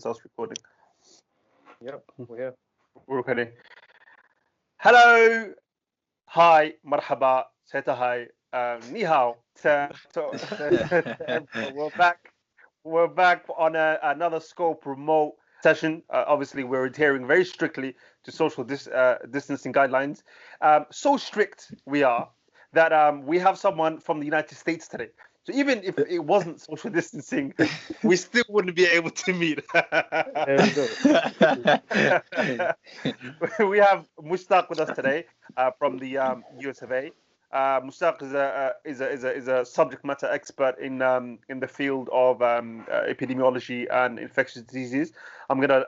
starts recording. Yep, we're here. We're recording. Hello, hi, marhaba, seta hi, ni hao. We're back. We're back on another Scope remote session. Obviously, we're adhering very strictly to social distancing guidelines. So strict we are that we have someone from the United States today. So even if it wasn't social distancing, we still wouldn't be able to meet. There we go. We have Mushtaq with us today from the US of A. Mushtaq is a subject matter expert in the field of epidemiology and infectious diseases. I'm gonna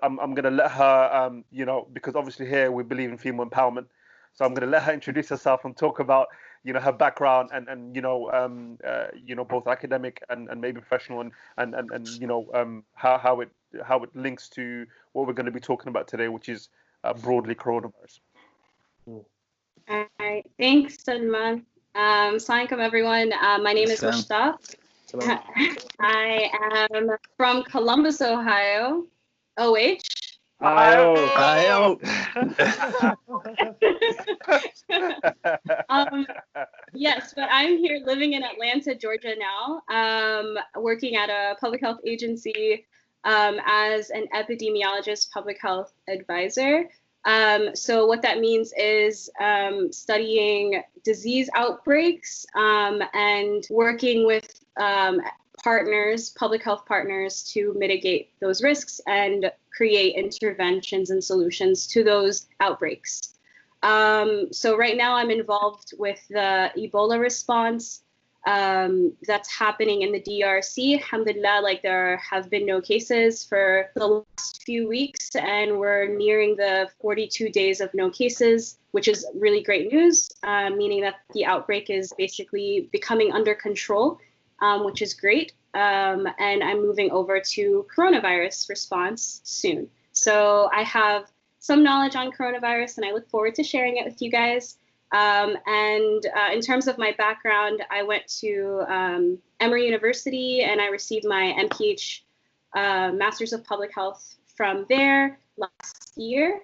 let her because obviously here we believe in female empowerment, so I'm gonna let her introduce herself and talk about her background and both academic and maybe professional and how it links to what we're going to be talking about today, which is broadly coronavirus. All right, thanks, Salman. Assalamualaikum, everyone. My name is Mushtaq. I am from Columbus, Ohio. OH. Ohio. Yes, but I'm here living in Atlanta, Georgia now, working at a public health agency as an epidemiologist, public health advisor. So what that means is studying disease outbreaks and working with partners, public health partners, to mitigate those risks and create interventions and solutions to those outbreaks. So right now I'm involved with the Ebola response that's happening in the DRC. Alhamdulillah, like there have been no cases for the last few weeks, and we're nearing the 42 days of no cases, which is really great news, meaning that the outbreak is basically becoming under control, which is great. And I'm moving over to coronavirus response soon. So I have some knowledge on coronavirus, and I look forward to sharing it with you guys. In terms of my background, I went to Emory University, and I received my MPH Masters of Public Health from there last year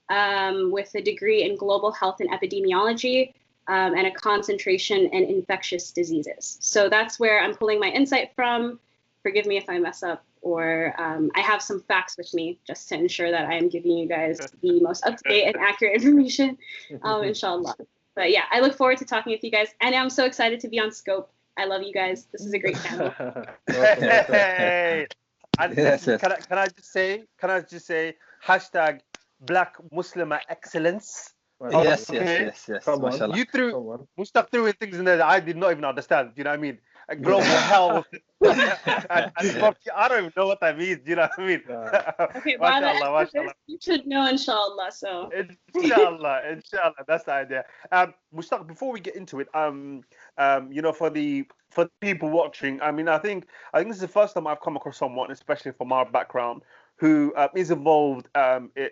with a degree in Global Health and Epidemiology and a concentration in infectious diseases. So that's where I'm pulling my insight from. Forgive me if I mess up, or I have some facts with me just to ensure that I am giving you guys the most up-to-date and accurate information, inshallah. But yeah, I look forward to talking with you guys, and I'm so excited to be on Scope. I love you guys. This is a great channel. Hey, can I just say hashtag Black Muslim Excellence? Yes. You threw Mushtaq threw in things in there that I did not even understand. You know what I mean? Global health. and I don't even know what that means. You know what I mean? Okay, mashallah. You should know, inshallah. So inshallah, that's the idea. Mushtaq, before we get into it, for the people watching, I mean, I think this is the first time I've come across someone, especially from our background, who is involved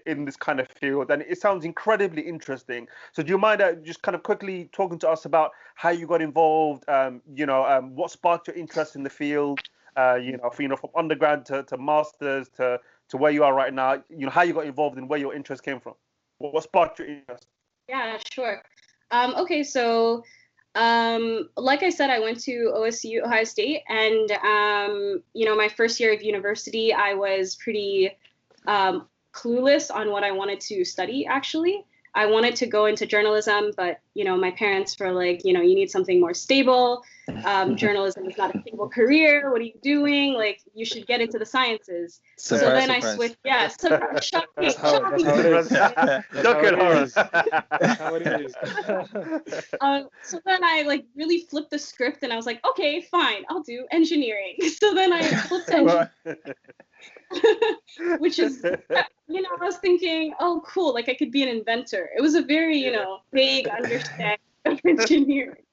in this kind of field, and it sounds incredibly interesting. So do you mind just kind of quickly talking to us about how you got involved, what sparked your interest in the field, from undergrad to masters to where you are right now, how you got involved and where your interest came from? What sparked your interest? Yeah, sure. Okay, so like I said, I went to OSU, Ohio State, and my first year of university, I was pretty clueless on what I wanted to study, actually. I wanted to go into journalism, but, my parents were like, you need something more stable. Journalism is not a stable career. What are you doing? Like, you should get into the sciences. So then I switched. Yeah, shocking. So then I really flipped the script, and I was like, okay, fine, I'll do engineering. So then I flipped engineering. Which is, I was thinking, oh, cool, I could be an inventor. It was a very, vague understanding of engineering.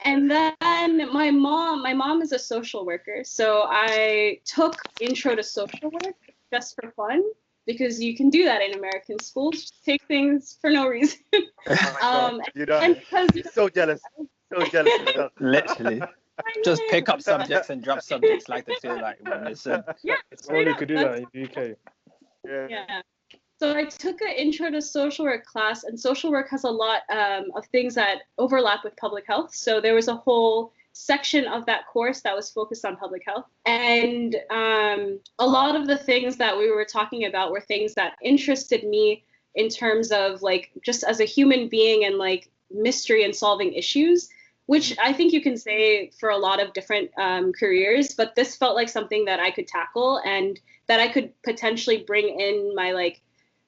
And then my mom is a social worker, so I took Intro to Social Work just for fun, because you can do that in American schools, just take things for no reason. And because, so jealous. Literally. Just pick up subjects and drop subjects like they feel like when they said. Yeah, Only you could do that in the UK. Yeah. So I took an intro to social work class, and social work has a lot of things that overlap with public health. So there was a whole section of that course that was focused on public health. And a lot of the things that we were talking about were things that interested me in terms of like just as a human being and like mystery and solving issues, which I think you can say for a lot of different careers, but this felt like something that I could tackle and that I could potentially bring in my like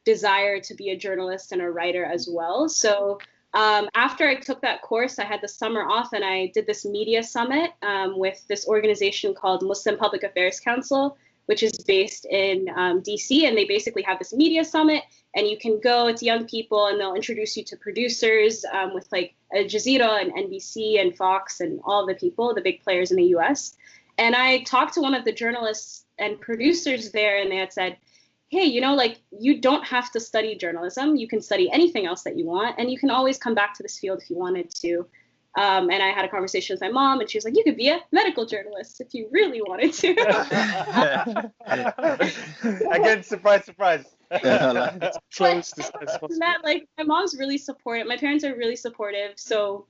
desire to be a journalist and a writer as well. So after I took that course, I had the summer off and I did this media summit with this organization called Muslim Public Affairs Council, which is based in DC. And they basically have this media summit and you can go, it's young people, and they'll introduce you to producers with like Al Jazeera and NBC and Fox and all the people, the big players in the US. And I talked to one of the journalists and producers there, and they had said, hey, you know, like you don't have to study journalism. You can study anything else that you want, and you can always come back to this field if you wanted to. And I had a conversation with my mom, and she was like, you could be a medical journalist if you really wanted to. Again, surprise, surprise. Close as possible. That, like, my mom's really supportive. My parents are really supportive. So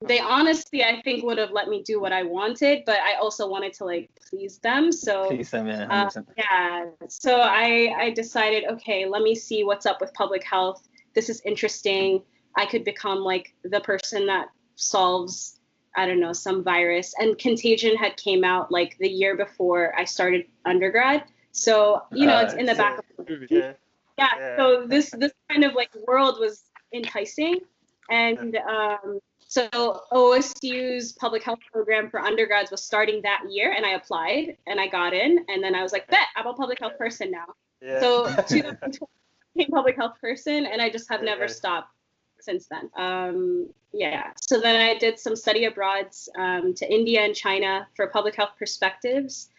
they honestly, I think, would have let me do what I wanted, but I also wanted to like please them. So Please them, yeah. yeah. So I decided, okay, let me see what's up with public health. This is interesting. I could become like the person that solves, I don't know, some virus. And Contagion had came out like the year before I started undergrad. So, you know, it's in the back of the mind. Yeah. So this kind of like world was enticing. And so OSU's public health program for undergrads was starting that year, and I applied and I got in, and then I was like, bet, I'm a public health person now. Yeah. So 2020 became public health person, and I just have never stopped since then. Yeah. So then I did some study abroads to India and China for public health perspectives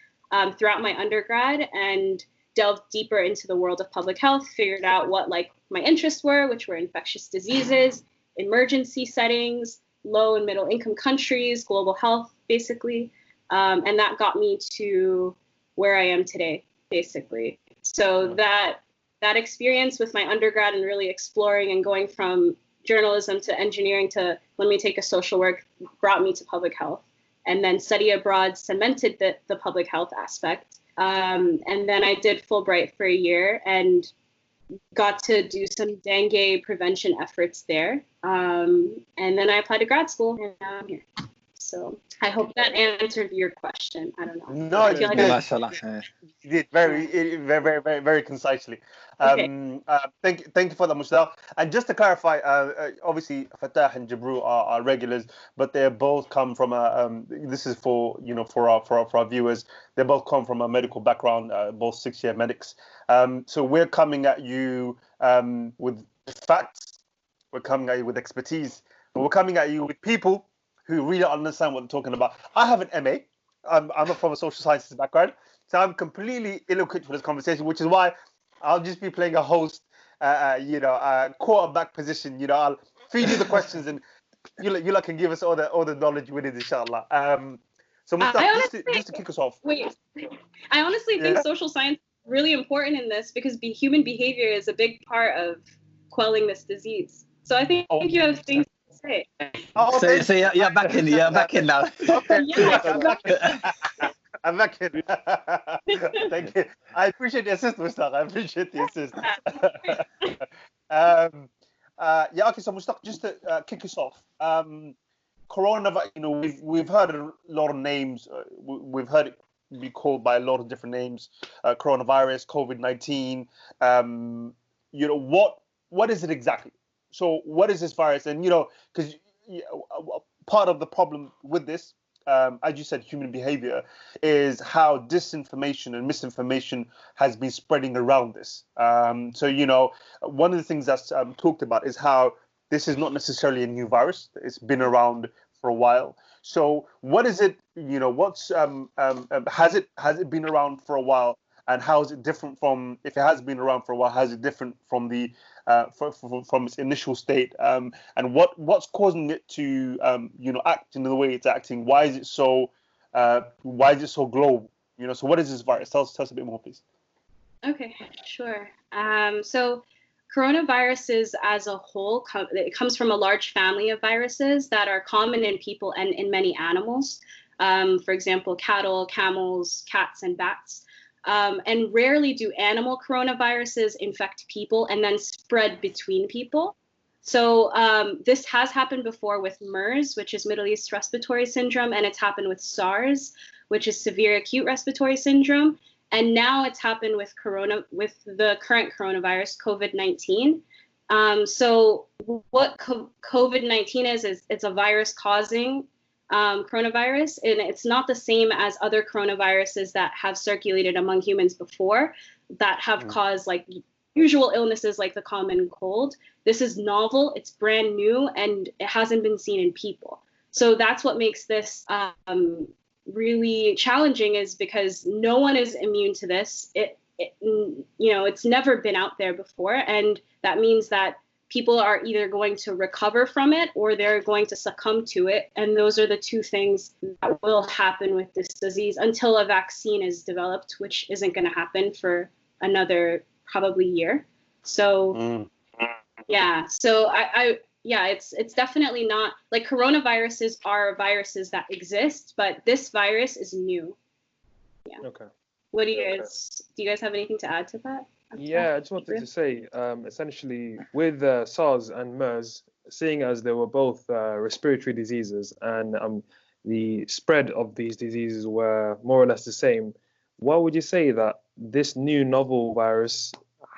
throughout my undergrad, and delved deeper into the world of public health, figured out what like my interests were, which were infectious diseases, emergency settings, low and middle income countries, global health, basically. And that got me to where I am today, basically. So that experience with my undergrad and really exploring and going from journalism to engineering to let me take a social work brought me to public health. And then study abroad cemented the public health aspect. And then I did Fulbright for a year and got to do some dengue prevention efforts there. And then I applied to grad school, and now I'm here. So I hope that answered your question. I don't know. No, you did very concisely. Okay. Thank you for that, Mushtaq. And just to clarify, obviously Fatah and Jibril are regulars, but they both come from a. This is for for our viewers. They both come from a medical background, both 6-year medics. So we're coming at you with facts. We're coming at you with expertise, and we're coming at you with people who really understand what they're talking about. I have an MA. I'm from a social sciences background, so I'm completely ill-equipped for this conversation, which is why I'll just be playing a host, quarterback position. I'll feed you the questions, and you can give us all the knowledge we need, inshallah. So Mushtaq, just to kick us off. Wait, I honestly think social science is really important in this because human behavior is a big part of quelling this disease. So I think you have things to say. Oh, okay. So you're back in now. Okay. Yeah, I'm back in. Thank you. I appreciate the assist, Mushtaq. I appreciate the assist. Okay. So Mushtaq, just to kick us off, coronavirus. We've heard a lot of names. We've heard it be called by a lot of different names. Coronavirus, COVID-19. What is it exactly? So what is this virus? And because part of the problem with this, as you said, human behavior, is how disinformation and misinformation has been spreading around this. So one of the things that's talked about is how this is not necessarily a new virus. It's been around for a while. So what is it? What's has it been around for a while? and how is it different from, if it has been around for a while, how is it different from the from its initial state, and what's causing it to act in the way it's acting? Why is it so global? So what is this virus? Tell us a bit more, please. Okay, sure. So coronaviruses as a whole, it comes from a large family of viruses that are common in people and in many animals. For example, cattle, camels, cats, and bats. And rarely do animal coronaviruses infect people and then spread between people. So this has happened before with MERS, which is Middle East Respiratory Syndrome, and it's happened with SARS, which is Severe Acute Respiratory Syndrome. And now it's happened with the current coronavirus, COVID-19. So what COVID-19 is it's a virus causing coronavirus, and it's not the same as other coronaviruses that have circulated among humans before that have caused like usual illnesses like the common cold. This is novel, it's brand new, and it hasn't been seen in people. So that's what makes this really challenging, is because no one is immune to this. It's never been out there before, and that means that people are either going to recover from it or they're going to succumb to it. And those are the two things that will happen with this disease until a vaccine is developed, which isn't going to happen for another probably year. So it's definitely not like coronaviruses are viruses that exist, but this virus is new. Yeah. Okay. What do you guys have anything to add to that? Yeah, I just wanted to say, essentially, with SARS and MERS, seeing as they were both respiratory diseases and the spread of these diseases were more or less the same, why would you say that this new novel virus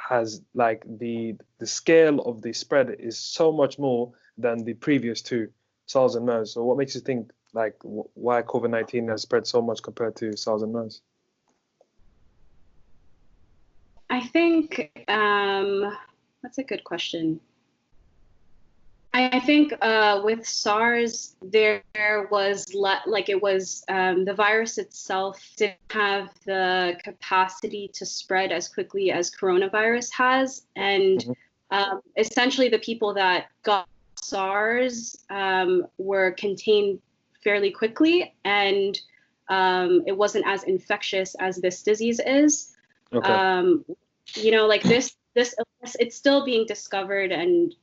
has, like, the scale of the spread is so much more than the previous two, SARS and MERS? So what makes you think, like, why COVID-19 has spread so much compared to SARS and MERS? I think that's a good question. I think with SARS, there was the virus itself didn't have the capacity to spread as quickly as coronavirus has, and essentially the people that got SARS were contained fairly quickly, and it wasn't as infectious as this disease is. Okay. Like this illness, it's still being discovered and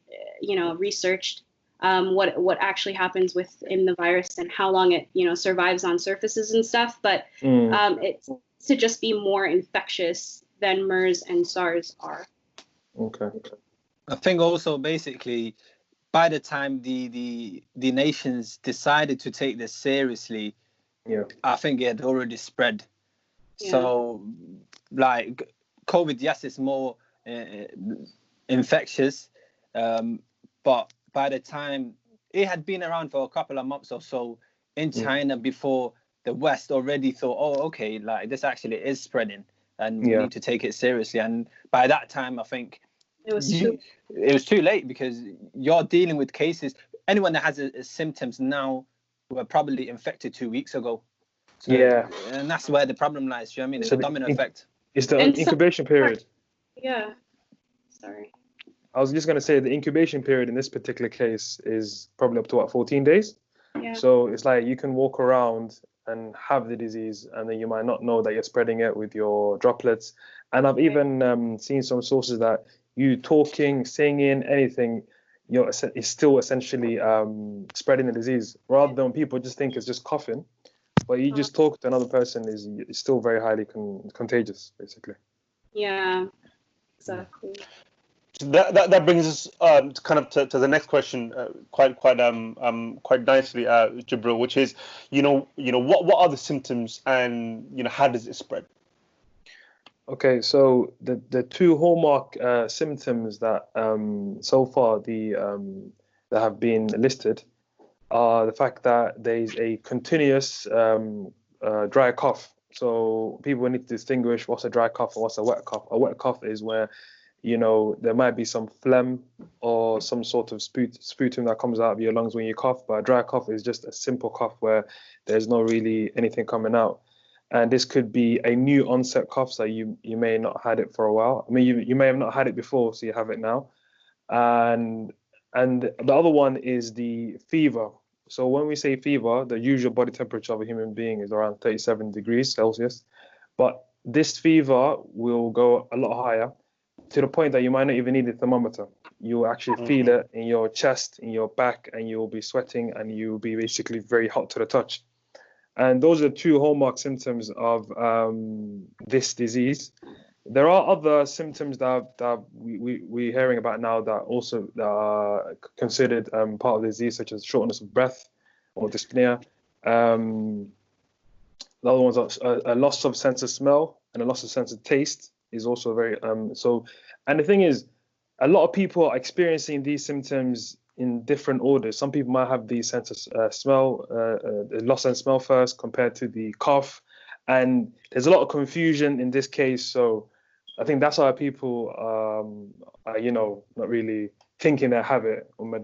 researched what actually happens within the virus and how long it survives on surfaces and stuff. But it's to just be more infectious than MERS and SARS are. Okay. I think also basically by the time the nations decided to take this seriously, I think it had already spread. Yeah. So, like, COVID, yes, it's more infectious, but by the time it had been around for a couple of months or so in China before the West already thought, oh, okay, like this actually is spreading and we need to take it seriously. And by that time, I think it was too late, because you're dealing with cases. Anyone that has symptoms now were probably infected 2 weeks ago. So, and that's where the problem lies. You know what I mean? It's a domino effect. It's the incubation period. Yeah. Sorry. I was just going to say the incubation period in this particular case is probably up to 14 days. Yeah. So it's like you can walk around and have the disease, and then you might not know that you're spreading it with your droplets. And I've even seen some sources that you talking, singing, anything, is still essentially spreading the disease, rather than people just think it's just coughing. But you just talk to another person is still very highly contagious, basically. Yeah, exactly. That brings us kind of to the next question, quite nicely, Jibril, which is, what are the symptoms, and how does it spread? Okay, so the two hallmark symptoms that so far that have been listed are the fact that there's a continuous dry cough. So people need to distinguish what's a dry cough and what's a wet cough. A wet cough is where, there might be some phlegm or some sort of sputum that comes out of your lungs when you cough. But a dry cough is just a simple cough where there's not really anything coming out. And this could be a new onset cough, so you may not had it for a while. I mean, you may have not had it before, so you have it now. And the other one is the fever. So when we say fever, the usual body temperature of a human being is around 37 degrees Celsius. But this fever will go a lot higher, to the point that you might not even need a thermometer. You'll actually feel it in your chest, in your back, and you'll be sweating, and you'll be basically very hot to the touch. And those are two hallmark symptoms of this disease. There are other symptoms that we're hearing about now that also are considered part of the disease, such as shortness of breath or dyspnea. The other ones are a loss of sense of smell and a loss of sense of taste is also very so. And the thing is, a lot of people are experiencing these symptoms in different orders. Some people might have the sense of smell, loss and smell first compared to the cough, and there's a lot of confusion in this case. So I think that's why people are, not really thinking they have it when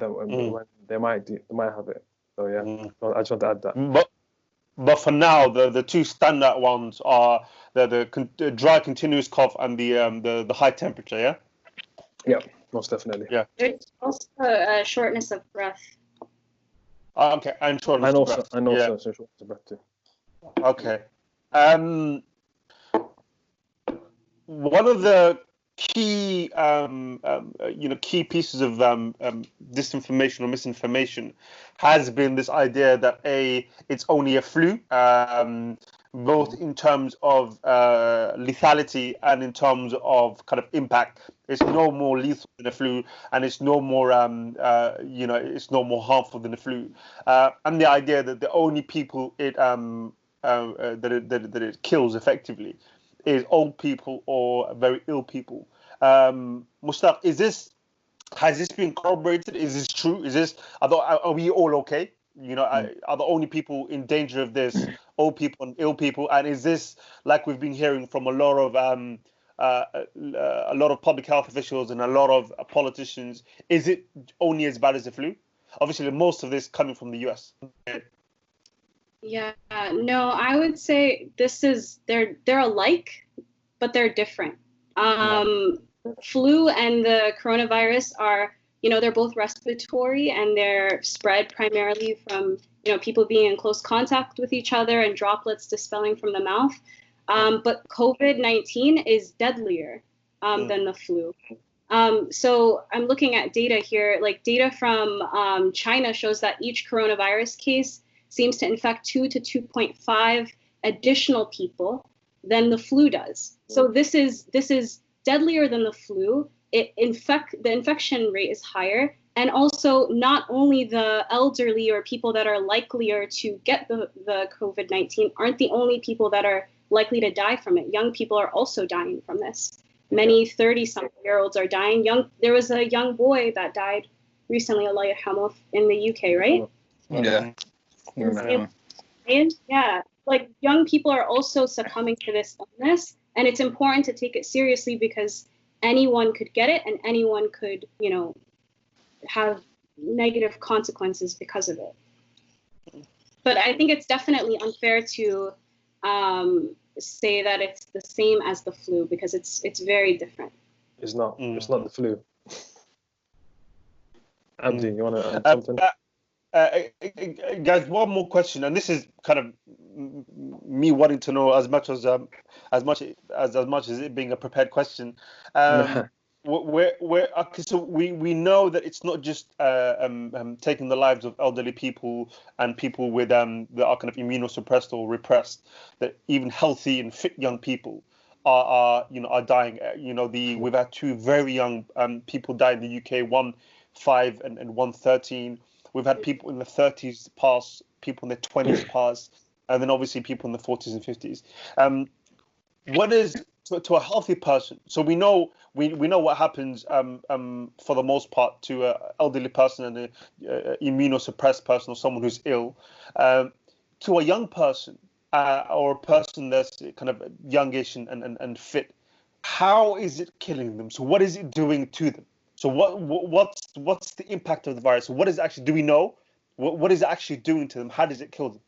they might have it. So yeah, I just want to add that. But for now, the two standard ones are the dry continuous cough and the high temperature. Yeah. Yeah, most definitely. Yeah. There's also a shortness of breath. Okay, and shortness of breath. And also shortness of breath too. Okay. One of the key, key pieces of disinformation or misinformation has been this idea that it's only a flu, both in terms of lethality and in terms of kind of impact. It's no more lethal than a flu, and it's no more, it's no more harmful than a flu. And the idea that the only people it kills effectively is old people or very ill people. Mushtaq, has this been corroborated? Is this true? Are we all okay? Are the only people in danger of this old people and ill people? And is this, like we've been hearing from a lot of public health officials and a lot of politicians, is it only as bad as the flu? Obviously, most of this coming from the US. Yeah, no, I would say they're alike, but they're different. Flu and the coronavirus are, they're both respiratory, and they're spread primarily from, people being in close contact with each other and droplets dispelling from the mouth. But COVID-19 is deadlier than the flu. So I'm looking at data here, like data from China shows that each coronavirus case seems to infect 2 to 2.5 additional people than the flu does. So this is deadlier than the flu. The infection rate is higher, and also not only the elderly or people that are likelier to get the COVID-19 aren't the only people that are likely to die from it. Young people are also dying from this. Many 30-something-year-olds are dying. There was a young boy that died recently, Allah yarhamuh, in the UK, right? Yeah. Yeah, like young people are also succumbing to this illness, and it's important to take it seriously because anyone could get it and anyone could, have negative consequences because of it. But I think it's definitely unfair to say that it's the same as the flu because it's very different. It's not. It's not the flu. Abdi, you want to add something? Guys, one more question, and this is kind of me wanting to know as much as it being a prepared question. So we know that it's not just taking the lives of elderly people and people with that are kind of immunosuppressed or repressed. That even healthy and fit young people are dying. We've had two very young people die in the UK, one 5 and one 13. We've had people in the 30s pass, people in their 20s pass, and then obviously people in the 40s and 50s. What is to a healthy person? So we know what happens for the most part to an elderly person and an immunosuppressed person or someone who's ill. To a young person or a person that's kind of youngish and fit, how is it killing them? So what is it doing to them? So what's the impact of the virus? What is actually, do we know? What is it actually doing to them? How does it kill them?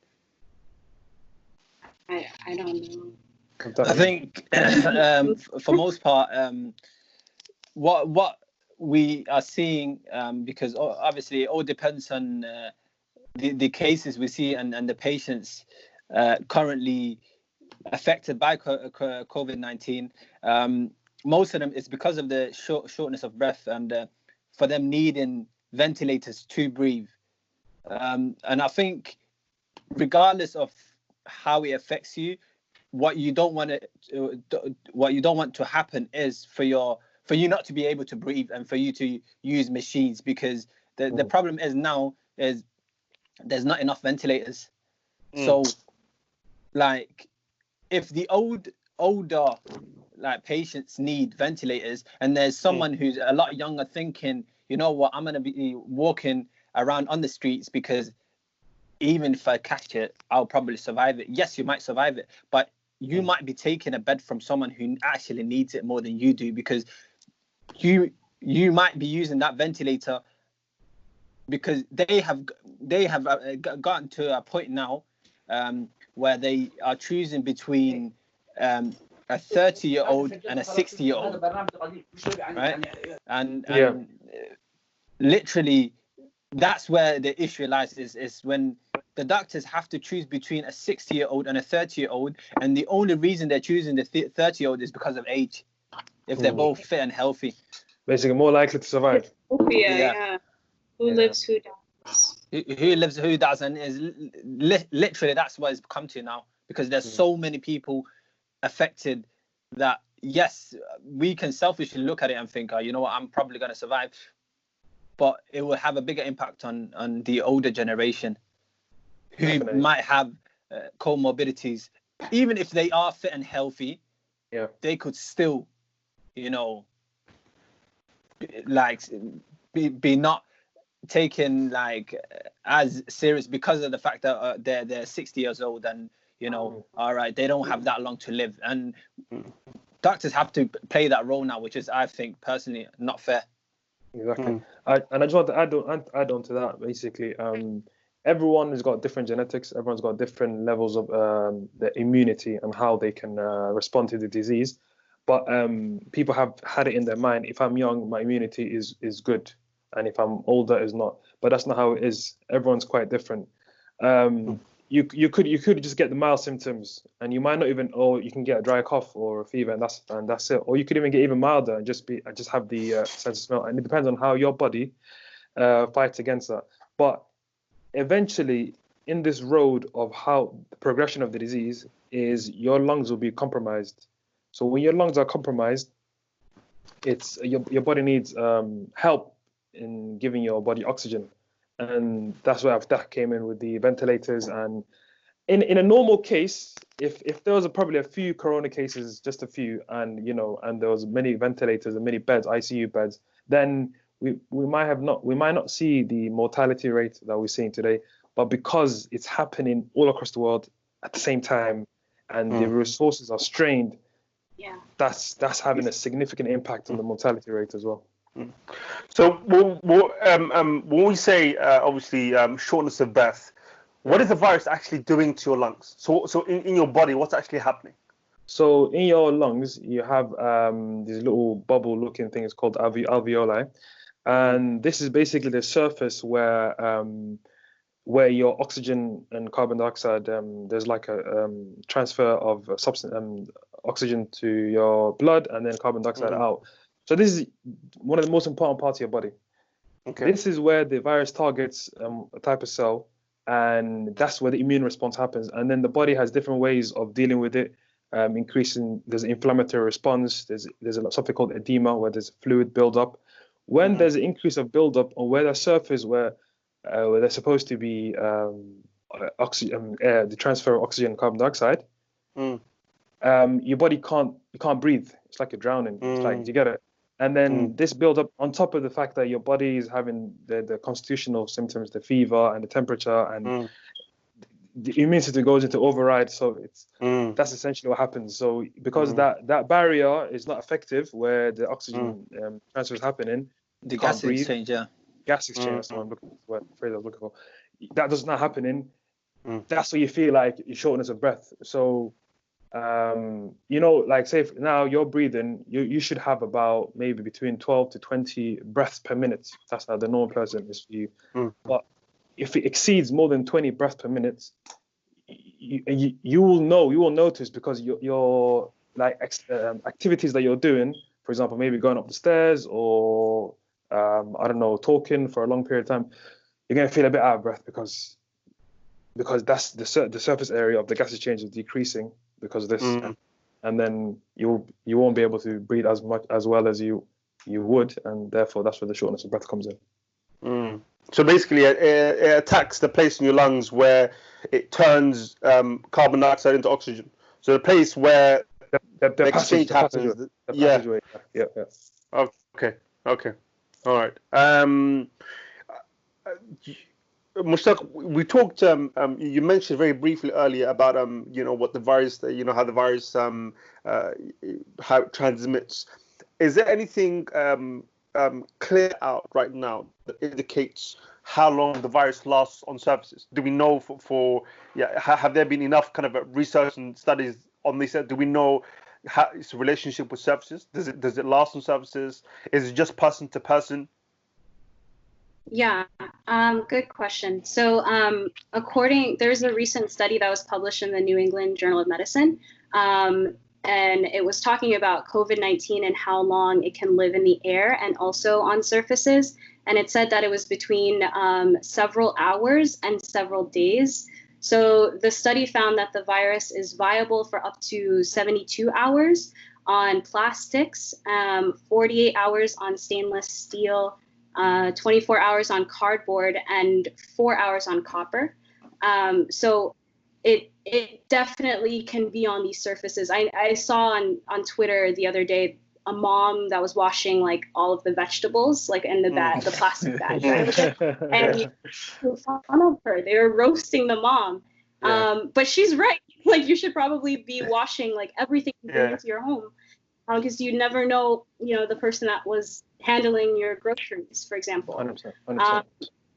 I don't know. I think for most part, what we are seeing, because obviously it all depends on the cases we see and the patients currently affected by COVID-19. Most of them is because of the shortness of breath and for them needing ventilators to breathe. And I think regardless of how it affects you, what you don't want to happen is for you not to be able to breathe and for you to use machines, because the problem is now is there's not enough ventilators. So like if the older like patients need ventilators and there's someone who's a lot younger thinking, you know what, I'm going to be walking around on the streets because even if I catch it, I'll probably survive it. Yes, you might survive it, but you might be taking a bed from someone who actually needs it more than you do, because you might be using that ventilator because they have gotten to a point now where they are choosing between a 30-year-old and a 60-year-old, right? And literally that's where the issue lies, is when the doctors have to choose between a 60-year-old and a 30-year-old, and the only reason they're choosing the 30-year-old is because of age, if they're both fit and healthy. Basically, more likely to survive. Yeah. Who lives, who dies. Who lives, who doesn't, is literally that's what it's come to now, because there's so many people affected that, yes, we can selfishly look at it and think, oh, you know what, I'm probably going to survive. But it will have a bigger impact on the older generation who might have comorbidities. Even if they are fit and healthy, they could still, you know, like be not taken like as serious because of the fact that they're 60 years old and, you know, all right, they don't have that long to live. And doctors have to play that role now, which is, I think, personally, not fair. Exactly. And I just want to add on to that, basically. Everyone has got different genetics. Everyone's got different levels of the immunity and how they can respond to the disease. But people have had it in their mind, if I'm young, my immunity is good. And if I'm older, is not. But that's not how it is. Everyone's quite different. You could just get the mild symptoms, and you might not even, or you can get a dry cough or a fever, and that's it. Or you could even get even milder and just have the sense of smell. And it depends on how your body fights against that. But eventually, in this road of how the progression of the disease is, your lungs will be compromised. So when your lungs are compromised, it's your body needs help in giving your body oxygen. And that's where Abdifatah came in with the ventilators. And in a normal case, if there was probably a few corona cases, just a few, and and there was many ventilators and many beds, ICU beds, then we might not see the mortality rate that we're seeing today. But because it's happening all across the world at the same time, and the resources are strained, that's having a significant impact on the mortality rate as well. So when we say obviously shortness of breath, what is the virus actually doing to your lungs? So in your body, what's actually happening? So in your lungs, you have these little bubble-looking things called alveoli, and this is basically the surface where your oxygen and carbon dioxide, there's like a transfer of substance, oxygen to your blood and then carbon dioxide out. So this is one of the most important parts of your body. Okay. This is where the virus targets a type of cell, and that's where the immune response happens. And then the body has different ways of dealing with it, increasing. There's an inflammatory response. There's something called edema, where there's fluid buildup. When there's an increase of buildup on where the surface where there's supposed to be the transfer of oxygen and carbon dioxide, your body can't breathe. It's like you're drowning. It's like, you get it? And then this build up on top of the fact that your body is having the constitutional symptoms, the fever and the temperature, and the immune system goes into override. So that's essentially what happens. So because that barrier is not effective where the oxygen transfer is happening, the gas exchange, that's the phrase I was looking for. That does not happening. that's where you feel like your shortness of breath. So, you know, like say now you're breathing, you should have about maybe between 12 to 20 breaths per minute. That's how the normal person is for you. But if it exceeds more than 20 breaths per minute, you will notice, because your like activities that you're doing, for example, maybe going up the stairs or I don't know, talking for a long period of time, you're gonna feel a bit out of breath because that's the surface area of the gas exchange is decreasing because of this, and then you won't be able to breathe as well as you would, and therefore that's where the shortness of breath comes in. So basically, it attacks the place in your lungs where it turns carbon dioxide into oxygen. So the place where the exchange happens. Yeah. Okay. All right. Mushtaq, we talked. You mentioned very briefly earlier about you know, what the virus, you know, how the virus how it transmits. Is there anything clear out right now that indicates how long the virus lasts on surfaces? Do we know have there been enough kind of research and studies on this? Do we know how its relationship with surfaces? Does it last on surfaces? Is it just person to person? Yeah, good question. So there's a recent study that was published in the New England Journal of Medicine, and it was talking about COVID-19 and how long it can live in the air and also on surfaces. And it said that it was between several hours and several days. So the study found that the virus is viable for up to 72 hours on plastics, 48 hours on stainless steel, 24 hours on cardboard, and 4 hours on copper. So it definitely can be on these surfaces. I saw on Twitter the other day a mom that was washing like all of the vegetables like in the bag, the plastic bag, and in front of her they were roasting the mom. But she's right. Like, you should probably be washing like everything you bring into your home, because you never know, you know, the person that was handling your groceries, for example. 100%.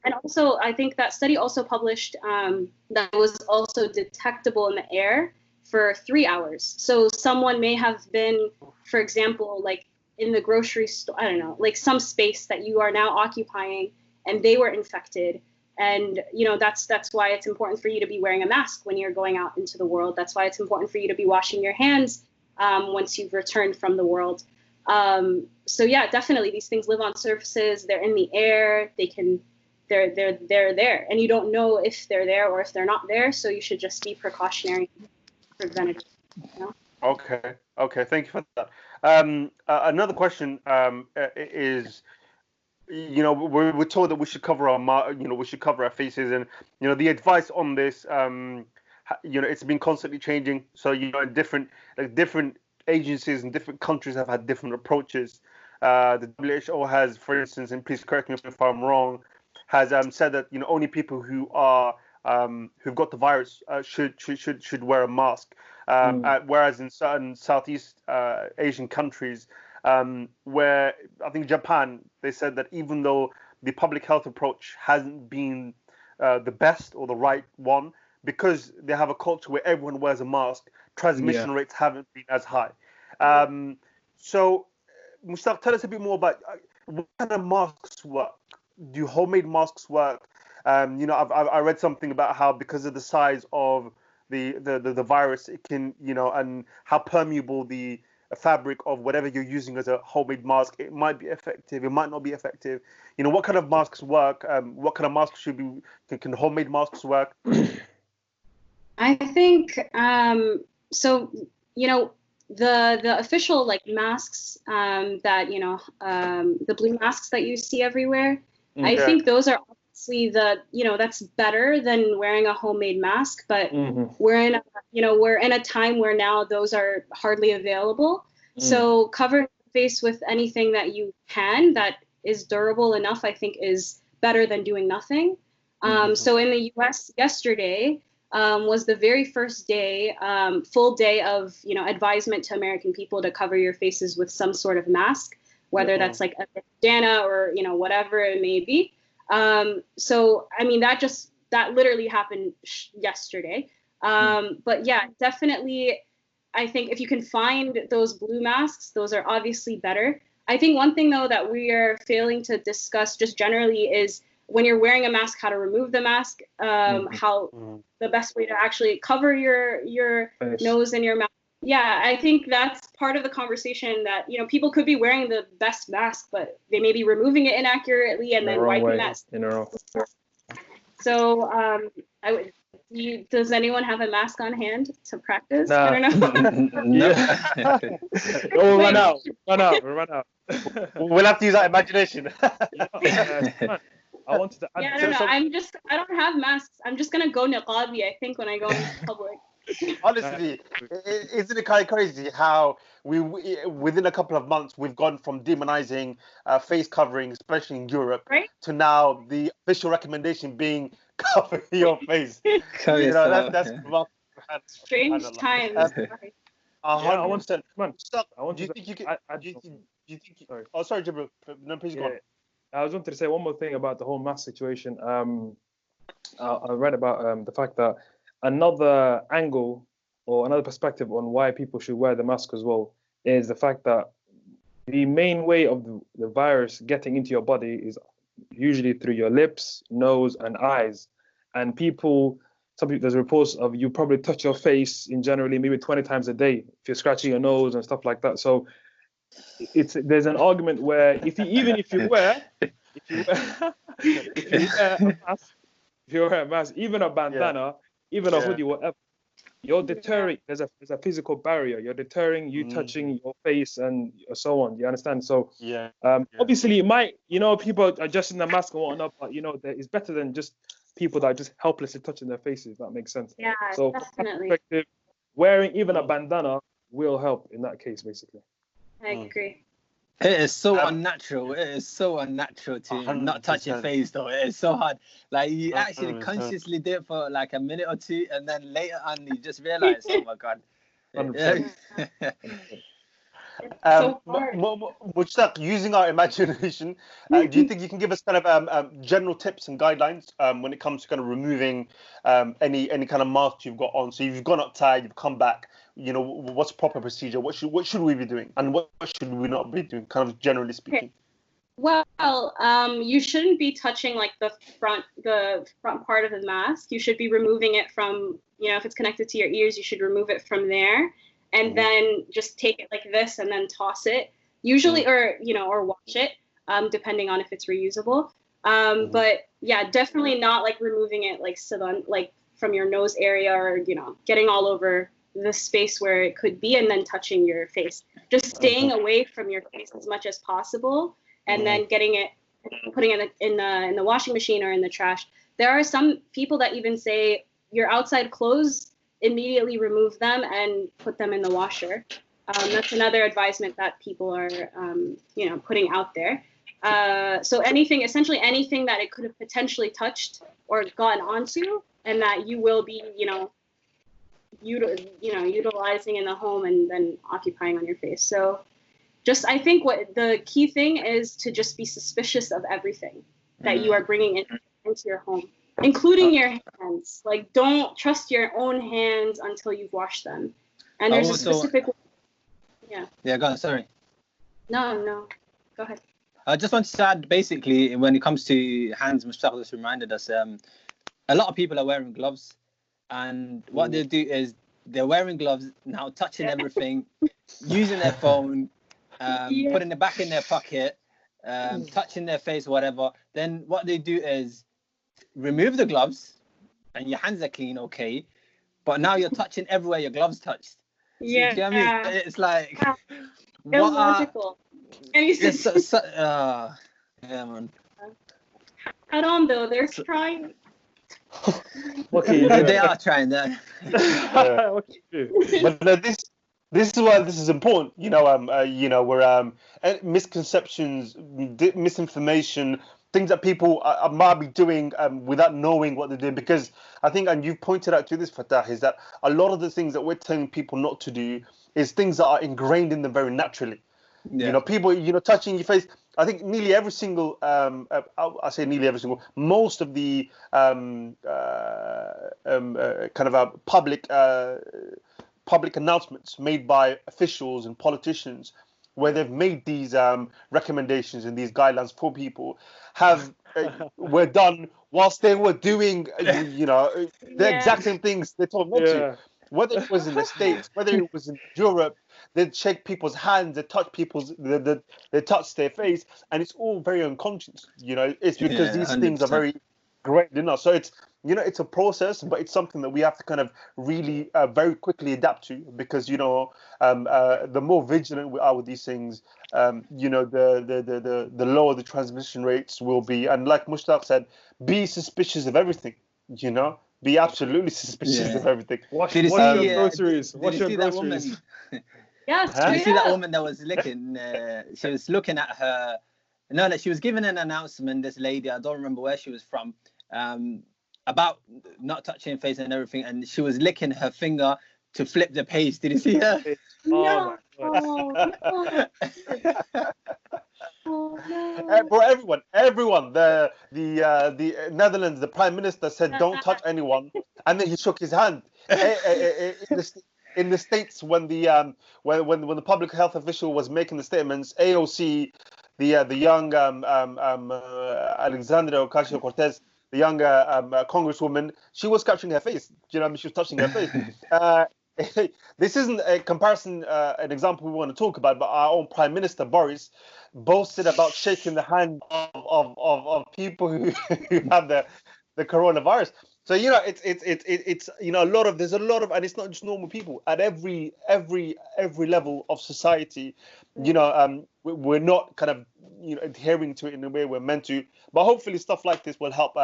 And also, I think that study also published that was also detectable in the air for 3 hours. So someone may have been, for example, like in the grocery store, I don't know, like some space that you are now occupying, and they were infected. And, you know, that's why it's important for you to be wearing a mask when you're going out into the world. That's why it's important for you to be washing your hands once you've returned from the world. So yeah, definitely these things live on surfaces. They're in the air. They're there, and you don't know if they're there or if they're not there. So you should just be precautionary, preventative. You know? Okay. Thank you for that. Another question is, you know, we're told that we should cover our faces, and you know, the advice on this, you know, it's been constantly changing. So, you know, different agencies in different countries have had different approaches. The WHO has, for instance, and please correct me if I'm wrong, has said that, you know, only people who are who've got the virus should wear a mask. Whereas in certain Southeast Asian countries, where I think Japan, they said that even though the public health approach hasn't been the best or the right one, because they have a culture where everyone wears a mask, transmission rates haven't been as high. So, Mushtaq, tell us a bit more about what kind of masks work. Do homemade masks work? You know, I read something about how, because of the size of the virus, it can, you know, and how permeable the fabric of whatever you're using as a homemade mask, it might be effective, it might not be effective. You know, what kind of masks work? What kind of masks can homemade masks work? I think so. You know, the official like masks that, you know, the blue masks that you see everywhere. I think those are obviously that's better than wearing a homemade mask, but we're in a time where now those are hardly available. So covering your face with anything that you can that is durable enough, I think, is better than doing nothing. So in the US yesterday was the very first day, full day of, you know, advisement to American people to cover your faces with some sort of mask, whether that's like a bandana or, you know, whatever it may be. So, I mean, that just that literally happened yesterday. But yeah, definitely, I think if you can find those blue masks, those are obviously better. I think one thing though that we are failing to discuss just generally is when you're wearing a mask, how to remove the mask, how the best way to actually cover your nose and your mouth. Yeah, I think that's part of the conversation that, people could be wearing the best mask, but they may be removing it inaccurately and then wiping that. So does anyone have a mask on hand to practice? Nah. I don't know. No. Oh, run out. We'll have to use our imagination. I wanted to add. Yeah, I don't know. I don't have masks. I'm just gonna go niqabi, I think, when I go in public. Honestly, isn't it kind of crazy how we within a couple of months we've gone from demonizing face covering, especially in Europe, right, to now the official recommendation being cover your face. That's strange times. 100%. Do you think you can? Sorry. Oh, sorry, Jibril. No, please go on. I was wanted to say one more thing about the whole mask situation. I read about the fact that another angle or another perspective on why people should wear the mask as well is the fact that the main way of the virus getting into your body is usually through your lips, nose, and eyes. And some people, there's reports of you probably touch your face in generally maybe 20 times a day if you're scratching your nose and stuff like that. So there's an argument where if you wear a mask, even a bandana, even a hoodie, whatever, you're deterring. There's a physical barrier. You're deterring you touching your face and so on. Do you understand? So obviously it might, people are adjusting the mask and whatnot, but it's better than just people that are just helplessly touching their faces. That makes sense. Yeah, so definitely. Wearing even a bandana will help in that case, basically. I agree. It is so unnatural. It is so unnatural to 100%. Not touch your face, though. It is so hard. Like, you actually 100%. Consciously do it for like a minute or two, and then later on, you just realize, oh my God. 100%. Mushtaq, using our imagination, do you think you can give us kind of general tips and guidelines when it comes to kind of removing any kind of mask you've got on? So you've gone outside, you've come back. What's proper procedure? What should we be doing, and what should we not be doing? Kind of generally speaking. Well, you shouldn't be touching like the front part of the mask. You should be removing it from, if it's connected to your ears, you should remove it from there. And then just take it like this and then toss it, usually, or wash it, depending on if it's reusable. But yeah, definitely not like removing it like from your nose area or, getting all over the space where it could be and then touching your face. Just staying away from your face as much as possible and then putting it in the washing machine or in the trash. There are some people that even say your outside clothes, immediately remove them and put them in the washer. That's another advisement that people are, putting out there. So essentially anything that it could have potentially touched or gotten onto, and that you will be, utilizing in the home and then occupying on your face. So I think what the key thing is to just be suspicious of everything that you are bringing into your home, including your hands. Like, don't trust your own hands until you've washed them. And there's a specific... Yeah, go on, sorry. No, go ahead. I just want to add, basically, when it comes to hands, Mushtaq just reminded us, a lot of people are wearing gloves. And what they'll do is they're wearing gloves, now touching everything, using their phone, putting it back in their pocket, touching their face, whatever. Then what they do is remove the gloves and your hands are clean, okay, but now you're touching everywhere your gloves touched. So, do you know what I mean? It's like illogical. Yeah, man. Head on though, they're trying. Okay, they are trying that. But this is why this is important. We're misconceptions, misinformation, things that people might be doing without knowing what they're doing. Because I think, and you've pointed out to this, Fatah, is that a lot of the things that we're telling people not to do is things that are ingrained in them very naturally. Yeah. People, touching your face. I think nearly every single, I say nearly every single, most of the kind of public announcements made by officials and politicians, where they've made these recommendations and these guidelines for people, were done whilst they were doing, the exact same things they told not to. Whether it was in the States, whether it was in Europe, they'd shake people's hands, they touch they touch their face, and it's all very unconscious. It's because these 100%. Things are very great enough. So it's it's a process, but it's something that we have to kind of really very quickly adapt to, because the more vigilant we are with these things, the lower the transmission rates will be. And like Mushtaq said, be suspicious of everything. Be absolutely suspicious of everything. Wash your groceries. Wash your groceries. Yes. Did you see that woman that was licking? She was looking at her. No, she was giving an announcement. This lady, I don't remember where she was from, about not touching her face and everything, and she was licking her finger to flip the page. Did you see her? No. For everyone, the Netherlands, the Prime Minister said, "Don't touch anyone," and then he shook his hand. In the States, when the public health official was making the statements, AOC, the young Alexandria Ocasio-Cortez, the young congresswoman, she was touching her face. She was touching her face. This isn't a comparison, an example we want to talk about, but our own Prime Minister Boris boasted about shaking the hand of people who have the coronavirus. So it's there's a lot of, and it's not just normal people at every level of society. We're not kind of adhering to it in the way we're meant to, but hopefully stuff like this will help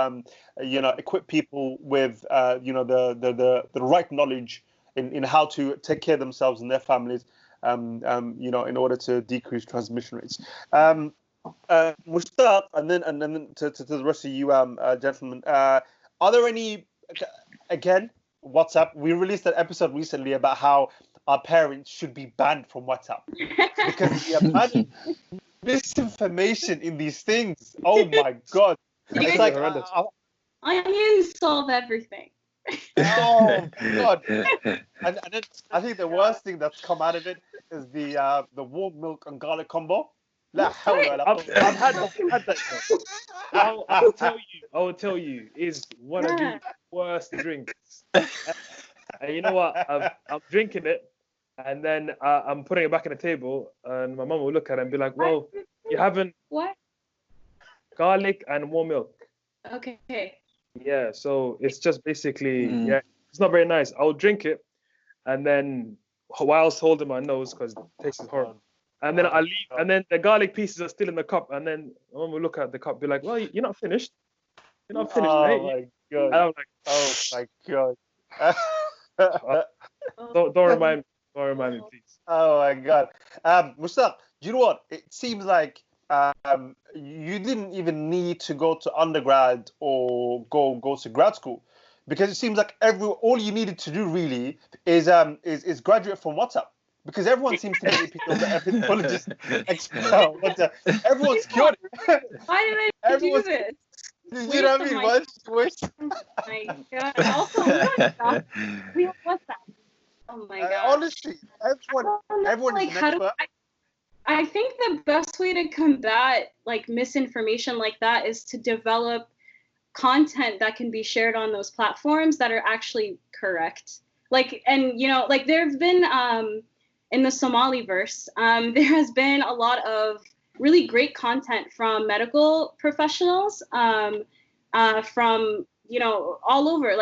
equip people with the right knowledge in how to take care of themselves and their families, in order to decrease transmission rates. Mushtaq, and then to the rest of you gentlemen, are there any, again, WhatsApp? We released an episode recently about how our parents should be banned from WhatsApp because the amount of misinformation in these things. Oh my God! It's like onions solve everything. Oh God! And then I think the worst thing that's come out of it is the warm milk and garlic combo. I've had that. I will tell you, is one of the worst drinks. And you know what? I'm drinking it, and then I'm putting it back on the table, and my mum will look at it and be like, "Well, you haven't what? Garlic and warm milk." Okay. Yeah, so it's just basically it's not very nice. I'll drink it, and then whilst holding my nose because it tastes horrible. And then I leave, and then the garlic pieces are still in the cup, and then my mum will look at the cup, be like, "Well, you're not finished. You're not finished, mate." My God. And I'm like, "Oh my God." Don't remind me. Don't remind me, please. Oh my God. Mushtaq, do you know what? It seems like you didn't even need to go to undergrad or go to grad school, because it seems like all you needed to do really is graduate from WhatsApp. Because everyone seems to be epidemiologist expert. Everyone's cured. Why did I do this? You know what I mean? Oh my God. Also, we have WhatsApp. Oh my God. Honestly, everyone is an expert. I think the best way to combat misinformation like that is to develop content that can be shared on those platforms that are actually correct. There have been in the Somaliverse, there has been a lot of really great content from medical professionals, from all over,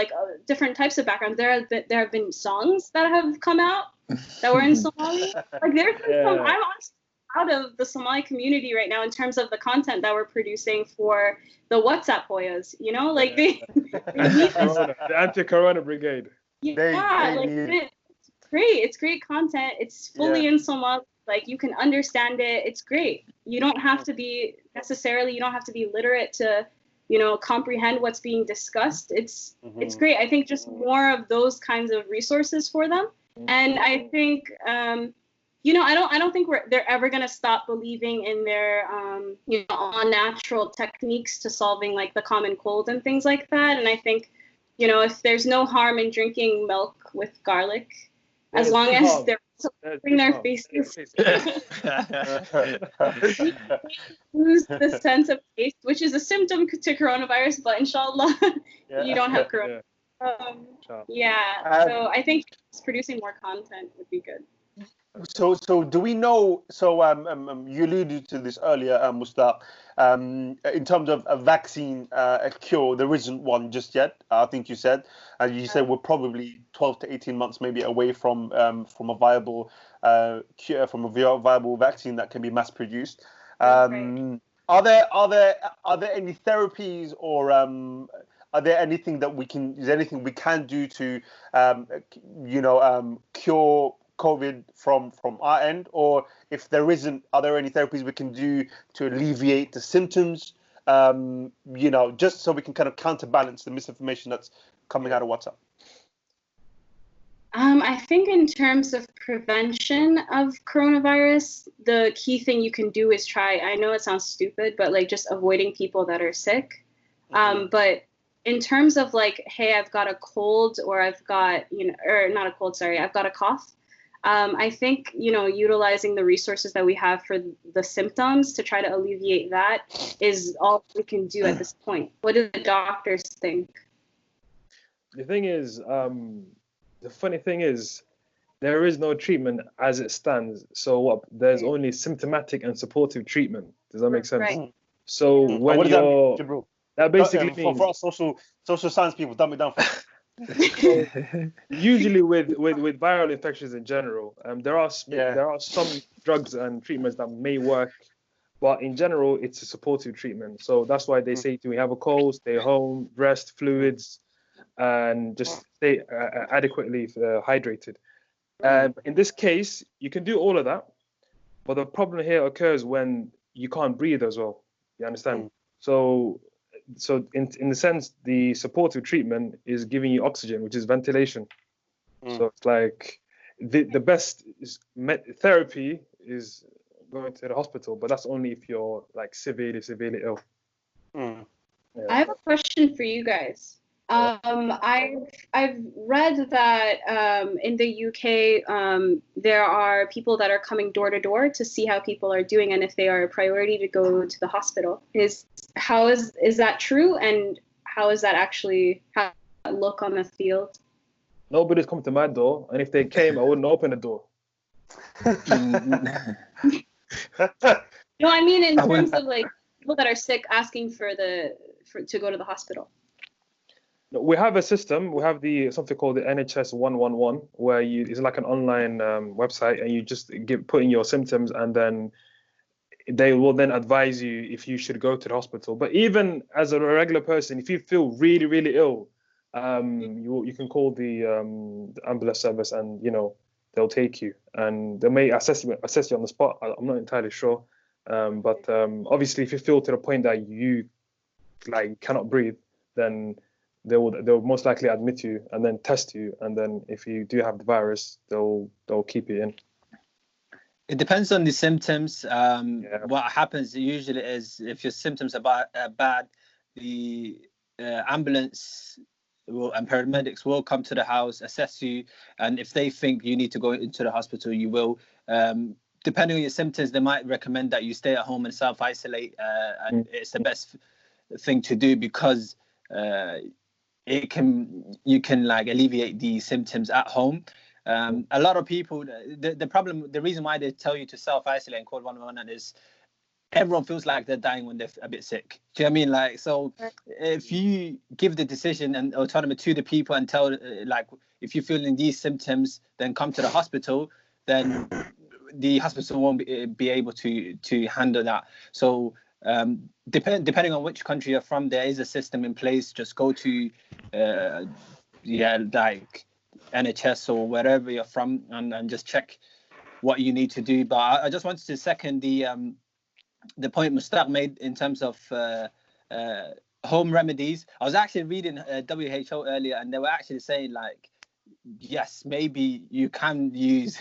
different types of backgrounds. There have been songs that have come out that were in Somali. There's been some. I'm honestly proud of the Somali community right now in terms of the content that we're producing for the WhatsApp Hoyas. They need this. The anti-corona brigade. It's great content. It's fully in Somali. You can understand it. It's great. You don't have to be literate to, comprehend what's being discussed. It's great. I think just more of those kinds of resources for them. And I think I don't think they're ever gonna stop believing in their all natural techniques to solving like the common cold and things like that. And I think, if there's no harm in drinking milk with garlic, as long as they're covering their faces, lose the sense of taste, which is a symptom to coronavirus, but inshallah, you don't have corona. So I think producing more content would be good. So do we know? So you alluded to this earlier, Mushtaq. In terms of a vaccine, a cure, there isn't one just yet. I think you said, you said we're probably 12 to 18 months maybe away from a viable cure, from a viable vaccine that can be mass produced. Right. Are there any therapies or are there anything that is there anything we can do to cure COVID from our end, or if there isn't, are there any therapies we can do to alleviate the symptoms? Just so we can kind of counterbalance the misinformation that's coming out of WhatsApp. I think in terms of prevention of coronavirus, the key thing you can do is I know it sounds stupid, but like just avoiding people that are sick. But in terms of like, hey, I've got a cold, or I've got, or not a cold, sorry, I've got a cough. I think, utilizing the resources that we have for the symptoms to try to alleviate that is all we can do at this point. What do the doctors think? The thing is, the funny thing is, there is no treatment as it stands. So there's only symptomatic and supportive treatment. Does that make sense? Right. So when what does that mean, Jibril? That basically means for our social science people, dumb it down for us. So, usually with viral infections in general, there are some drugs and treatments that may work, but in general it's a supportive treatment. So that's why they say, do we have a cold, stay home, rest, fluids, and just stay adequately hydrated. And in this case, you can do all of that, but the problem here occurs when you can't breathe as well. You understand? So in the sense, the supportive treatment is giving you oxygen, which is ventilation. So it's like the best therapy is going to the hospital, but that's only if you're like severely ill. I have a question for you guys. I've read that in the UK there are people that are coming door to door to see how people are doing and if they are a priority to go to the hospital. Is that true, and how is that actually look on the field? Nobody's come to my door, and if they came, I wouldn't open the door. No, I mean in terms of like people that are sick asking to go to the hospital. We have a system. We have something called the NHS 111, where it's like an online website, and you just put in your symptoms, and then they will then advise you if you should go to the hospital. But even as a regular person, if you feel really, really ill, you can call the ambulance service, and they'll take you, and they may assess you on the spot. I'm not entirely sure, but obviously, if you feel to the point that you cannot breathe, then they'll most likely admit you and then test you, and then if you do have the virus, they'll keep you in. It depends on the symptoms. What happens usually is if your symptoms are bad, the ambulance and paramedics will come to the house, assess you, and if they think you need to go into the hospital, you will. Depending on your symptoms, they might recommend that you stay at home and self-isolate, and it's the best thing to do because you can alleviate the symptoms at home. A lot of people, the reason why they tell you to self-isolate and call 111 is everyone feels like they're dying when they're a bit sick. Do you know what I mean? So if you give the decision and autonomy to the people and tell, if you're feeling these symptoms, then come to the hospital, then the hospital won't be able to handle that. So depending on which country you're from, there is a system in place. Just go to NHS or wherever you're from and just check what you need to do. But I just wanted to second the point Mushtaq made in terms of home remedies. I was actually reading WHO earlier, and they were actually saying yes, maybe you can use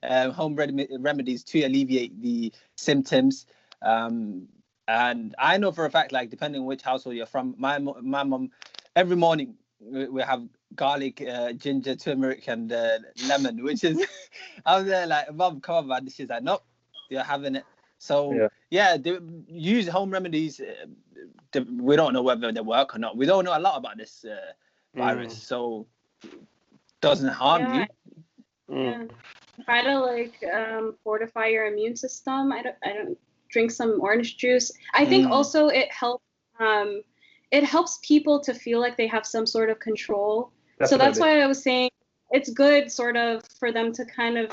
home remedies to alleviate the symptoms. And I know for a fact, like, depending on which household you're from, my mom, every morning we have garlic, ginger, turmeric, and lemon, which is, I was there like, Mom, come on, man. She's like, nope, you're having it. So yeah, use home remedies. We don't know whether they work or not. We don't know a lot about this virus, so doesn't harm you. Yeah. Try to like fortify your immune system. I don't drink some orange juice. I think also it helps people to feel like they have some sort of control. Definitely. So that's why I was saying it's good sort of for them to kind of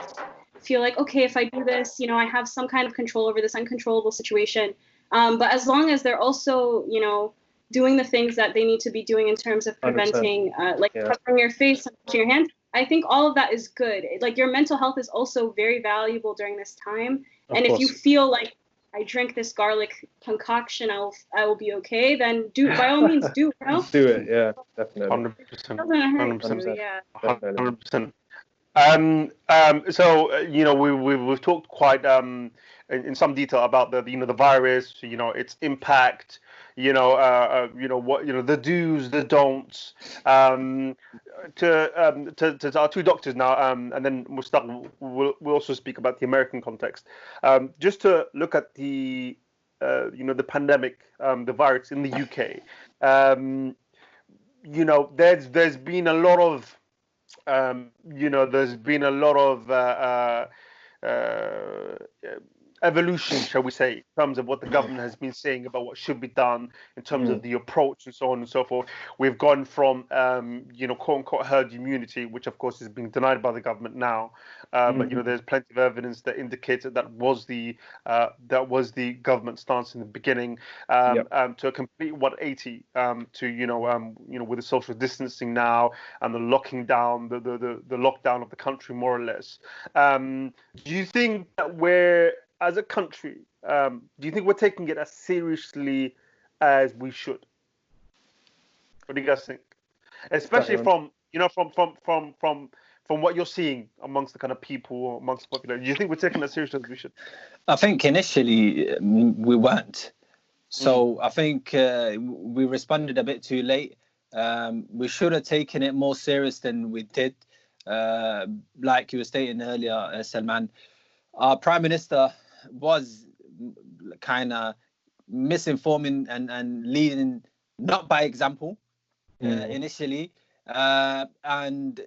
feel like, okay, if I do this, you know, I have some kind of control over this uncontrollable situation. But as long as they're also, you know, doing the things that they need to be doing in terms of preventing, covering your face and washing your hands, I think all of that is good. Like, your mental health is also very valuable during this time. And if you feel like, I drink this garlic concoction, I will be okay, then by all means do, you know? Do it, yeah, definitely. 100%. Doesn't hurt 100%. you, yeah. 100%. So you know, we've talked quite in some detail about the virus, you know, its impact, you know what, you know, the do's, the don'ts. To our two doctors now, and then Mushtaq will also speak about the American context. Just to look at the the pandemic, the virus in the UK. You know, there's been a lot of evolution, shall we say, in terms of what the government has been saying about what should be done in terms of the approach and so on and so forth. We've gone from, quote unquote herd immunity, which of course is being denied by the government now. But, you know, there's plenty of evidence that indicates that was the government stance in the beginning, to a complete 180, to, with the social distancing now and the locking down, the lockdown of the country, more or less. Do you think that as a country, do you think we're taking it as seriously as we should? What do you guys think? Especially from what you're seeing amongst the kind of people, amongst the population. Do you think we're taking it as seriously as we should? I think initially we weren't. So I think we responded a bit too late. We should have taken it more serious than we did. Like you were stating earlier, Salman, our Prime Minister was kind of misinforming and leading not by example initially, and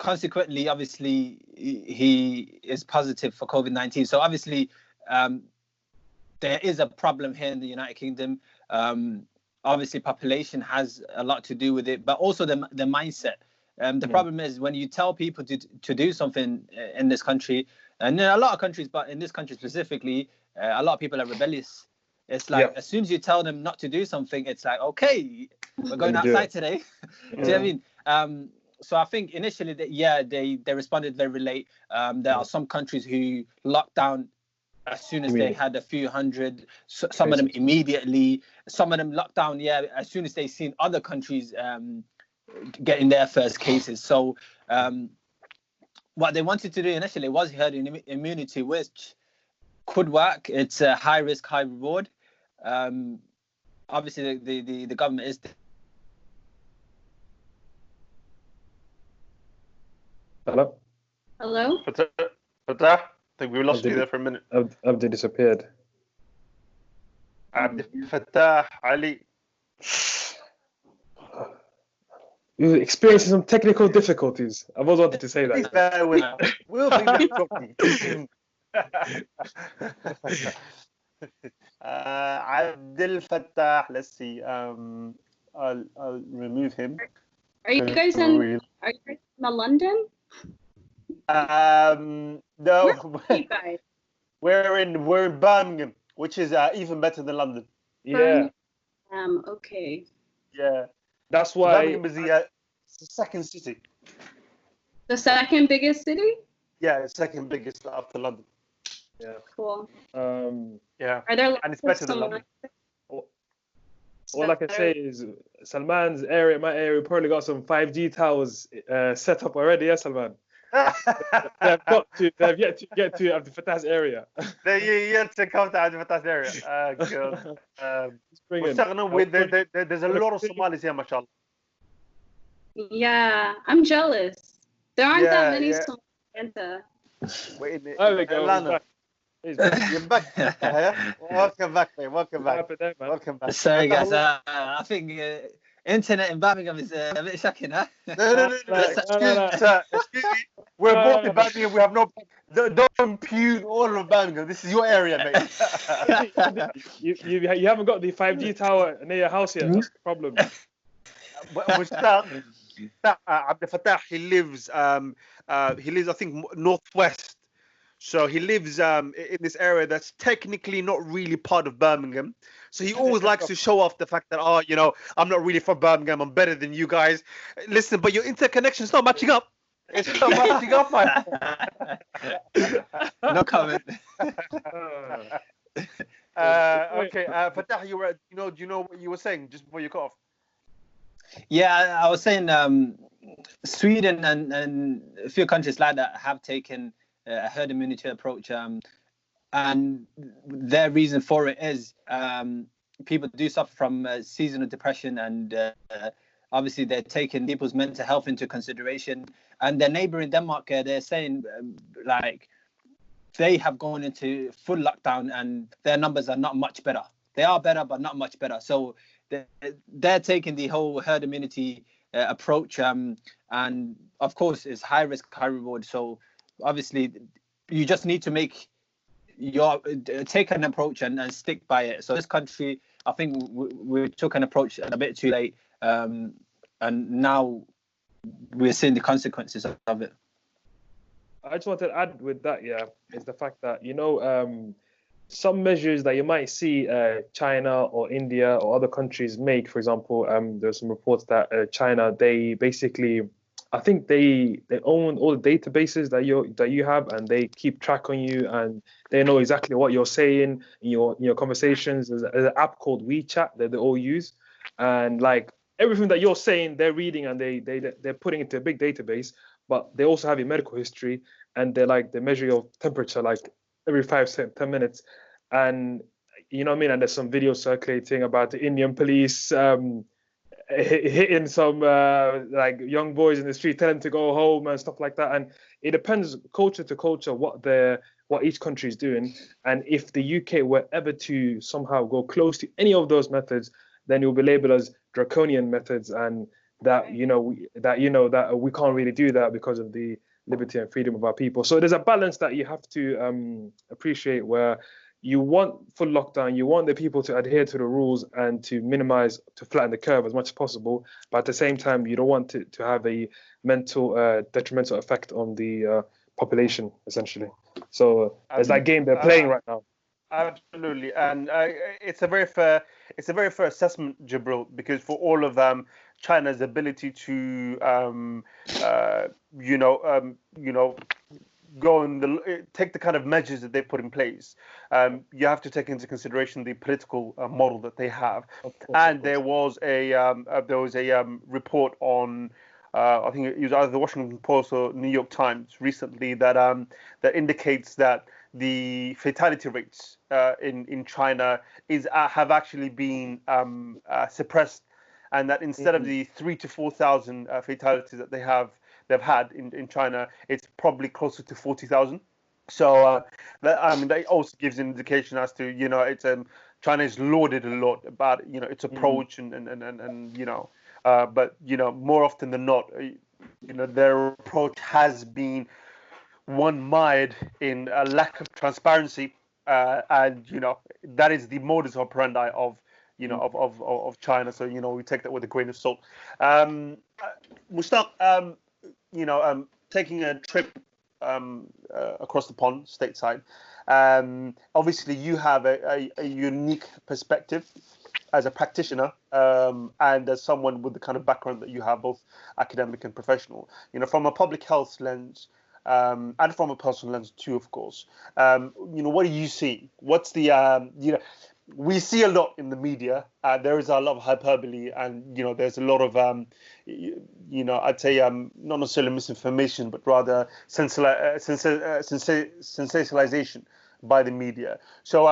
consequently, obviously, he is positive for COVID-19. So obviously, there is a problem here in the United Kingdom. Obviously, population has a lot to do with it, but also the mindset. The problem is when you tell people to do something in this country, and in a lot of countries, but in this country specifically, a lot of people are rebellious. It's like as soon as you tell them not to do something, it's like, okay, we're going outside today. Do you know what I mean? So I think initially they responded very late. There are some countries who locked down as soon as they had a few hundred. Some of them immediately. Some of them locked down as soon as they seen other countries getting their first cases. So what they wanted to do initially was herd immunity, which could work. It's a high risk, high reward. Obviously, the government is. Hello? Fatah? I think we lost you there for a minute. Abdi disappeared. Abdifatah, Ali. You're experiencing some technical difficulties. I've always wanted to say that. Please bear with us. We'll be back shortly. Abdifatah, let's see. I'll remove him. Are you guys in London? No. We're in Birmingham, which is even better than London. Yeah. Okay. Yeah. That's why Birmingham is the second city. The second biggest city? Yeah, it's second biggest after London. Yeah. Cool. Yeah. Are there and it's better than London. All I can say is Salman's area, my area, probably got some 5G towers set up already. Yeah, Salman. They've yet to get to Abdifatah's area. They yet to come to Abdifatah's area. Good. There's a lot of Somalis here, mashallah. Yeah, I'm jealous. There aren't that many Somalis in Atlanta. Wait, There we go. Atlanta. You're back. Welcome back, mate. Welcome back. Welcome back. Sorry, guys. I think internet in Birmingham is a bit shocking, huh? No. Excuse me. We're both in Birmingham. We have no. Don't impugn all of Birmingham. This is your area, mate. You haven't got the 5G tower near your house yet. That's the problem. Abdifatah, he lives, I think, northwest. So he lives in this area that's technically not really part of Birmingham. So he always likes to show off the fact that, I'm not really from Birmingham. I'm better than you guys. Listen, but your interconnection's not matching up. It's not matching up, man. No comment. Okay, Fatah, do you know what you were saying just before you cut off? Yeah, I was saying Sweden and a few countries like that have taken a herd immunity approach, and their reason for it is people do suffer from seasonal depression, and obviously they're taking people's mental health into consideration. And their neighbor in Denmark, they're saying like they have gone into full lockdown and their numbers are not much better. They are better, but not much better. So they're taking the whole herd immunity approach, and of course it's high risk, high reward. So obviously you just need to take an approach and stick by it. So this country, I think we took an approach a bit too late, and now we're seeing the consequences of it. I just wanted to add with that, is the fact that, some measures that you might see China or India or other countries make, for example, there's some reports that China, they basically, I think they own all the databases that you have, and they keep track on you, and they know exactly what you're saying in your conversations. There's an app called WeChat that they all use, and like everything that you're saying, they're reading, and they're putting into a big database. But they also have your medical history, and they measure your temperature like every 5-10 minutes, and you know what I mean. And there's some videos circulating about the Indian police hitting some young boys in the street, telling them to go home and stuff like that. And it depends culture to culture what each country is doing. And if the UK were ever to somehow go close to any of those methods, then it will be labelled as draconian methods, and that we can't really do that because of the liberty and freedom of our people. So there's a balance that you have to appreciate, where you want full lockdown, you want the people to adhere to the rules and to flatten the curve as much as possible, but at the same time you don't want it to have a mental detrimental effect on the population, essentially. So there's that game they're playing right now. Absolutely, and it's a very fair assessment, Jibril, because for all of China's ability to go and take the kind of measures that they put in place, you have to take into consideration the political model that they have. And there was a report on I think it was either the Washington Post or New York Times recently that indicates that the fatality rates in China have actually been suppressed, and that instead of the 3,000 to 4,000 fatalities that they've had in China, it's probably closer to 40,000. So that also gives an indication as to it's China is lauded a lot about its approach but more often than not their approach has been one mired in a lack of transparency, and that is the modus operandi of China. So we take that with a grain of salt. Mushtaq, taking a trip across the pond, stateside. Obviously, you have a unique perspective as a practitioner, and as someone with the kind of background that you have, both academic and professional. From a public health lens. And from a personal lens too, of course. What do you see? What's the we see a lot in the media. There is a lot of hyperbole, and there's a lot of I'd say not necessarily misinformation, but rather sensationalization by the media. So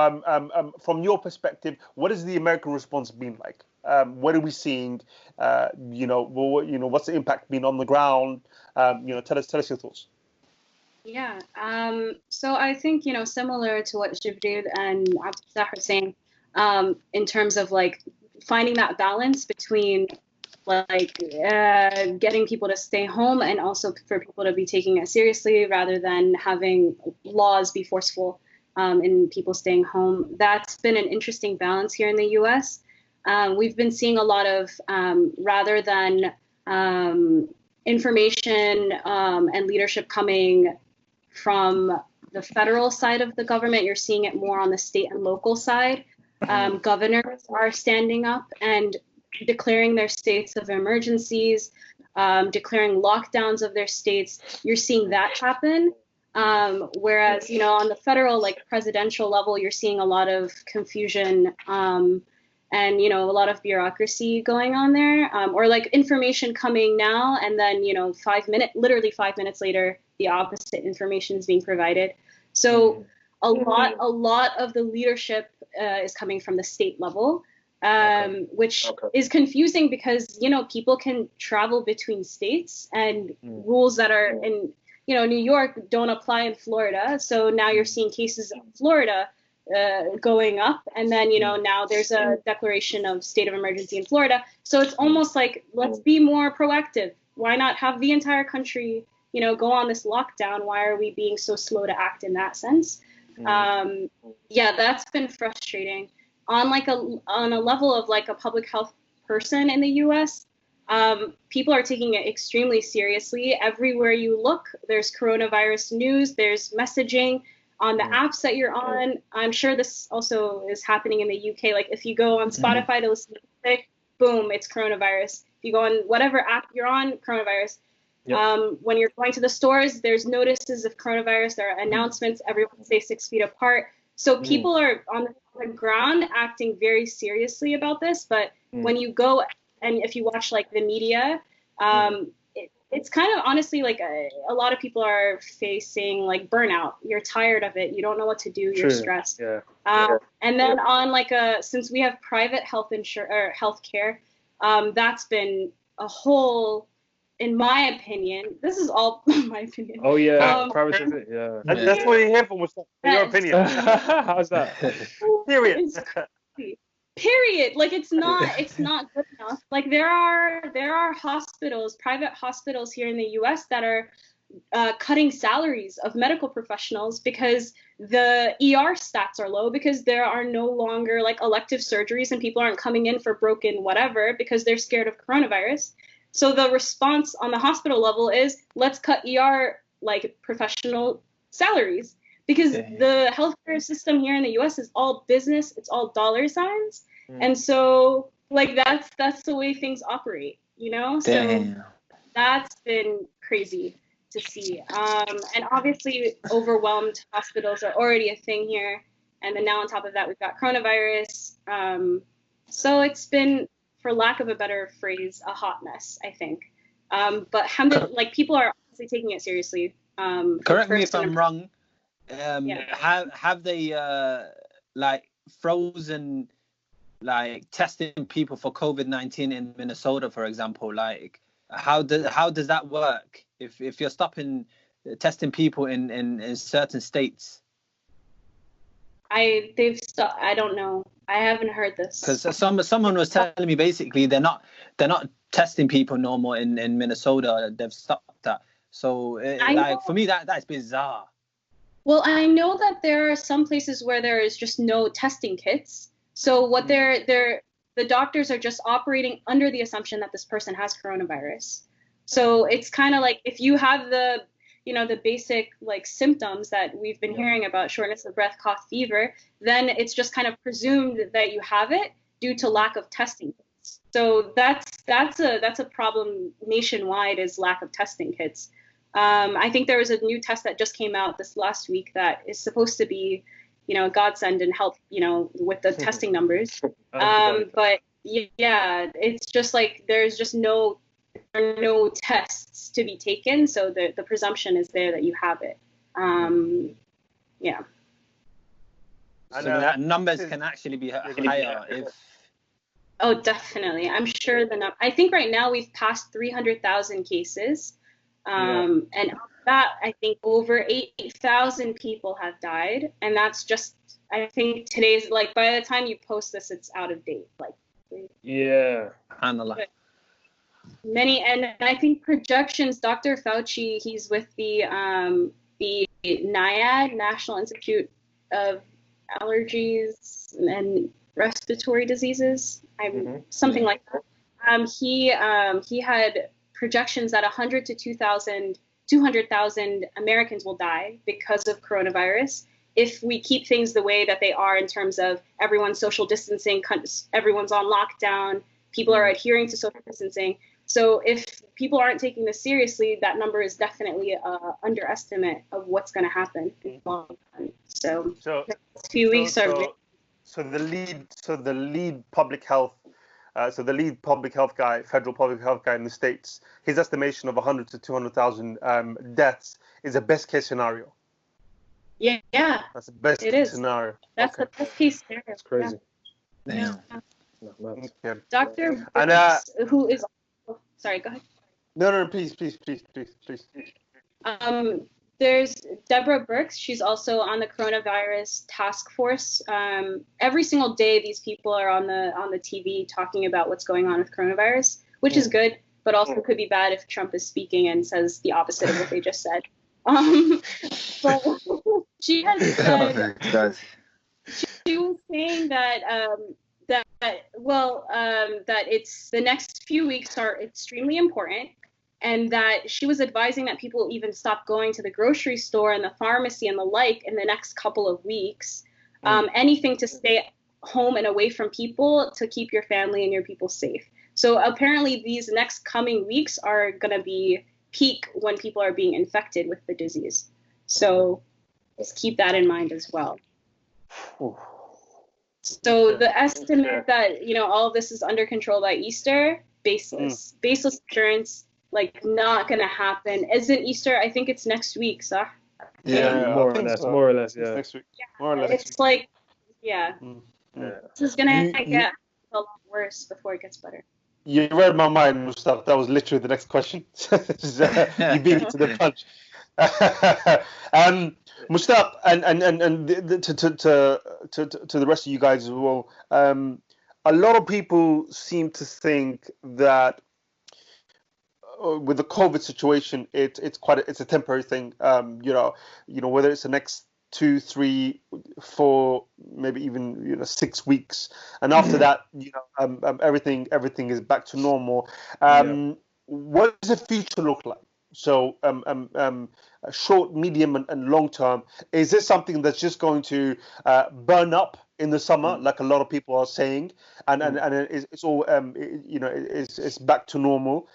from your perspective, what has the American response been like? What are we seeing? What's the impact been on the ground? Tell us your thoughts. Yeah. So I think, similar to what Jibril and Abdifatah are saying, in terms of like finding that balance between like getting people to stay home and also for people to be taking it seriously rather than having laws be forceful in people staying home. That's been an interesting balance here in the US. We've been seeing a lot of rather than information and leadership coming from the federal side of the government, you're seeing it more on the state and local side. Governors are standing up and declaring their states of emergencies, declaring lockdowns of their states. You're seeing that happen. Whereas, on the federal, like presidential level, you're seeing a lot of confusion and, a lot of bureaucracy going on there, or like information coming now and then, literally 5 minutes later, the opposite information is being provided. So a lot of the leadership is coming from the state level, which is confusing because, people can travel between states and rules that are in, New York don't apply in Florida. So now you're seeing cases in Florida going up. And then, now there's a declaration of state of emergency in Florida. So it's almost like, let's be more proactive. Why not have the entire country, go on this lockdown? Why are we being so slow to act in that sense? That's been frustrating. On a level of like a public health person in the US, people are taking it extremely seriously. Everywhere you look, there's coronavirus news, there's messaging on the apps that you're on. I'm sure this also is happening in the UK. Like if you go on Spotify to listen to music, boom, it's coronavirus. If you go on whatever app you're on, coronavirus. When you're going to the stores, there's notices of coronavirus, there are announcements, everyone stay 6 feet apart. So people are on the ground acting very seriously about this. But when you go and if you watch like the media, it's kind of honestly like a lot of people are facing like burnout. You're tired of it. You don't know what to do. You're stressed. And then on since we have private health healthcare, that's been a whole, in my opinion, this is all my opinion. Oh yeah, private That's what you hear from Mushtaq. Your opinion. How's that? Period. Like it's not good enough. Like there are hospitals, private hospitals here in the US that are cutting salaries of medical professionals because the ER stats are low, because there are no longer like elective surgeries and people aren't coming in for broken whatever because they're scared of coronavirus. So the response on the hospital level is let's cut ER like professional salaries, because the healthcare system here in the US is all business, it's all dollar signs. And so like that's the way things operate, So that's been crazy to see. And obviously overwhelmed hospitals are already a thing here. And then now on top of that, we've got coronavirus. So it's been, for lack of a better phrase, a hot mess, I think. But like people are obviously taking it seriously. Correct me if I'm wrong. Have they like frozen like testing people for COVID-19 in Minnesota, for example? Like how does that work if you're stopping testing people in certain states? They've stopped. I don't know. I haven't heard this. Because someone was telling me basically they're not testing people no more in Minnesota. They've stopped that. So for me that's bizarre. Well, I know that there are some places where there is just no testing kits. So what the doctors are just operating under the assumption that this person has coronavirus. So it's kind of like if you have the basic like symptoms that we've been hearing about, shortness of breath, cough, fever, then it's just kind of presumed that you have it due to lack of testing kits. So that's a problem nationwide, is lack of testing kits. I think there was a new test that just came out this last week that is supposed to be, a godsend and help, with the testing numbers. But yeah, it's just like there are no tests to be taken, so the presumption is there that you have it. Yeah. So that numbers can actually be higher if. Oh, definitely. I'm sure I think right now we've passed 300,000 cases. And of that, I think over 8,000 people have died. And that's just, I think today's, like, by the time you post this, it's out of date. Like, yeah. Many, and I think projections, Dr. Fauci, he's with the NIAID, National Institute of Allergies and Respiratory Diseases, something like that. He had projections that 100 to 200,000 Americans will die because of coronavirus if we keep things the way that they are in terms of everyone's social distancing, everyone's on lockdown, people are adhering to social distancing. So if people aren't taking this seriously, that number is definitely an underestimate of what's going to happen in the long run. So the next few weeks are. So the lead public health guy, federal public health guy in the States, his estimation of 100 to 200,000 deaths is a best case scenario. Yeah. That's the best case scenario. That's the best case scenario. That's crazy. Yeah. Okay. Dr. Brooks, who is, sorry, go ahead. No, please. There's Deborah Birx. She's also on the coronavirus task force. Every single day, these people are on the TV talking about what's going on with coronavirus, which is good, but also could be bad if Trump is speaking and says the opposite of what they just said. But she has said she was saying that that it's the next few weeks are extremely important. And that she was advising that people even stop going to the grocery store and the pharmacy and the like in the next couple of weeks. Anything to stay home and away from people to keep your family and your people safe. So apparently these next coming weeks are going to be peak when people are being infected with the disease. So just keep that in mind as well. So the estimate that, all of this is under control by Easter, baseless assurance. Like, not gonna happen. Isn't Easter? I think it's next week, so. Yeah, more or less, yeah. It's next week. More or less. It's like, this is gonna get a lot worse before it gets better. You read my mind, Mushtaq. That was literally the next question. You beat me to the punch. Mushtaq, and to the rest of you guys as well. A lot of people seem to think that with the COVID situation, it's a temporary thing. Whether it's the next 2, 3, 4, maybe even 6 weeks, and after that, everything is back to normal. What does the future look like? So, short, medium, and long term, is this something that's just going to burn up in the summer, like a lot of people are saying, and it's all it's back to normal?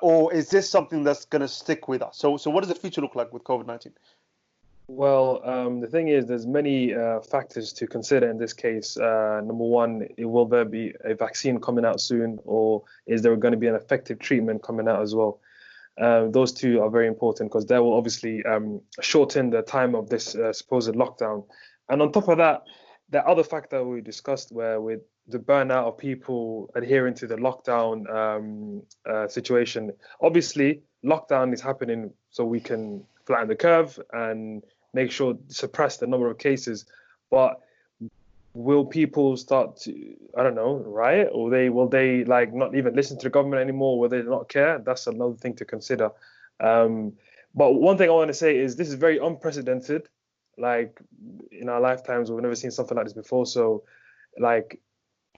Or is this something that's going to stick with us? So what does the future look like with COVID-19? Well, the thing is, there's many factors to consider in this case. Number one, will there be a vaccine coming out soon, or is there going to be an effective treatment coming out as well? Those two are very important because that will obviously shorten the time of this supposed lockdown. And on top of that, the other factor we discussed where with the burnout of people adhering to the lockdown situation. Obviously, lockdown is happening so we can flatten the curve and make sure suppress the number of cases. But will people start to, riot? Or will they like not even listen to the government anymore? Will they not care? That's another thing to consider. But one thing I want to say is this is very unprecedented. Like in our lifetimes, we've never seen something like this before. So like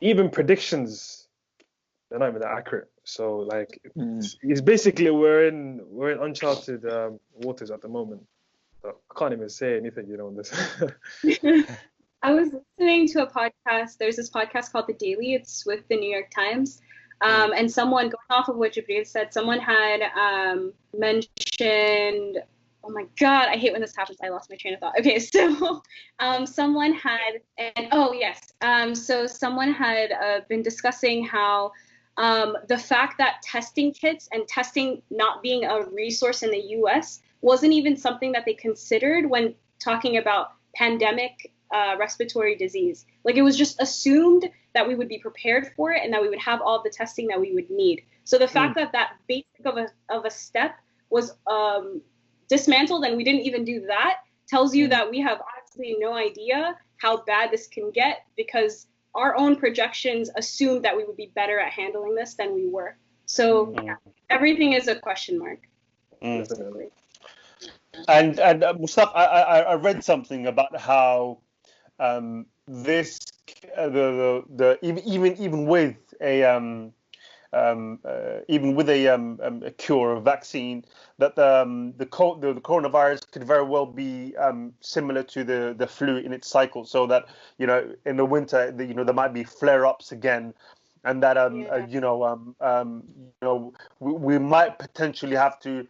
even predictions, they're not even that accurate. So like it's basically we're in uncharted waters at the moment. So I can't even say anything, on this. I was listening to a podcast. There's this podcast called The Daily. It's with the New York Times. And someone, going off of what Jibril said, someone had mentioned oh my God, I hate when this happens. I lost my train of thought. Okay, so someone had, and oh yes, so someone had been discussing how the fact that testing kits and testing not being a resource in the US wasn't even something that they considered when talking about pandemic respiratory disease. Like it was just assumed that we would be prepared for it and that we would have all the testing that we would need. So the fact that that basic of a step was dismantled and we didn't even do that tells you that we have honestly no idea how bad this can get, because our own projections assumed that we would be better at handling this than we were. So everything is a question mark. And Mushtaq, I read something about how this even with a cure, a vaccine, that the coronavirus could very well be similar to the flu in its cycle, so that in the winter there might be flare-ups again, and that we might potentially have to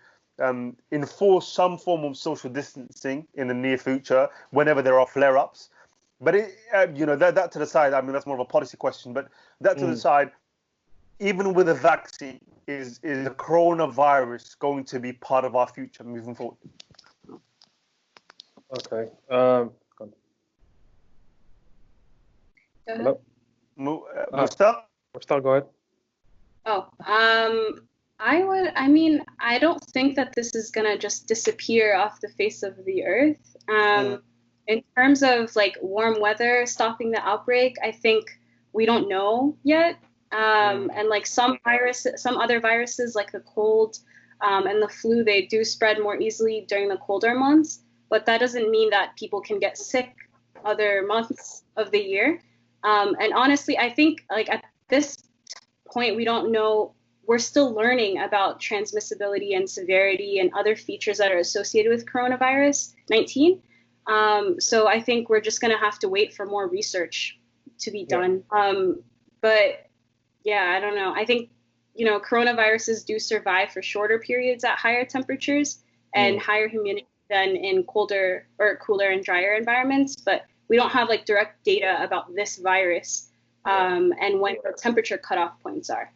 enforce some form of social distancing in the near future whenever there are flare-ups. But that to the side, I mean, that's more of a policy question, but that to the side, even with a vaccine, is the coronavirus going to be part of our future moving forward? Okay. Hello? Mushtaq? Mushtaq, go ahead. I don't think that this is going to just disappear off the face of the earth. In terms of like warm weather stopping the outbreak, I think we don't know yet. And like some other viruses like the cold and the flu, they do spread more easily during the colder months, but that doesn't mean that people can get sick other months of the year. And honestly, I think like at this point, we don't know. We're still learning about transmissibility and severity and other features that are associated with coronavirus 19. So I think we're just going to have to wait for more research to be done. But yeah, I don't know. I think, coronaviruses do survive for shorter periods at higher temperatures and higher humidity than in colder or cooler and drier environments. But we don't have like direct data about this virus and when the temperature cutoff points are,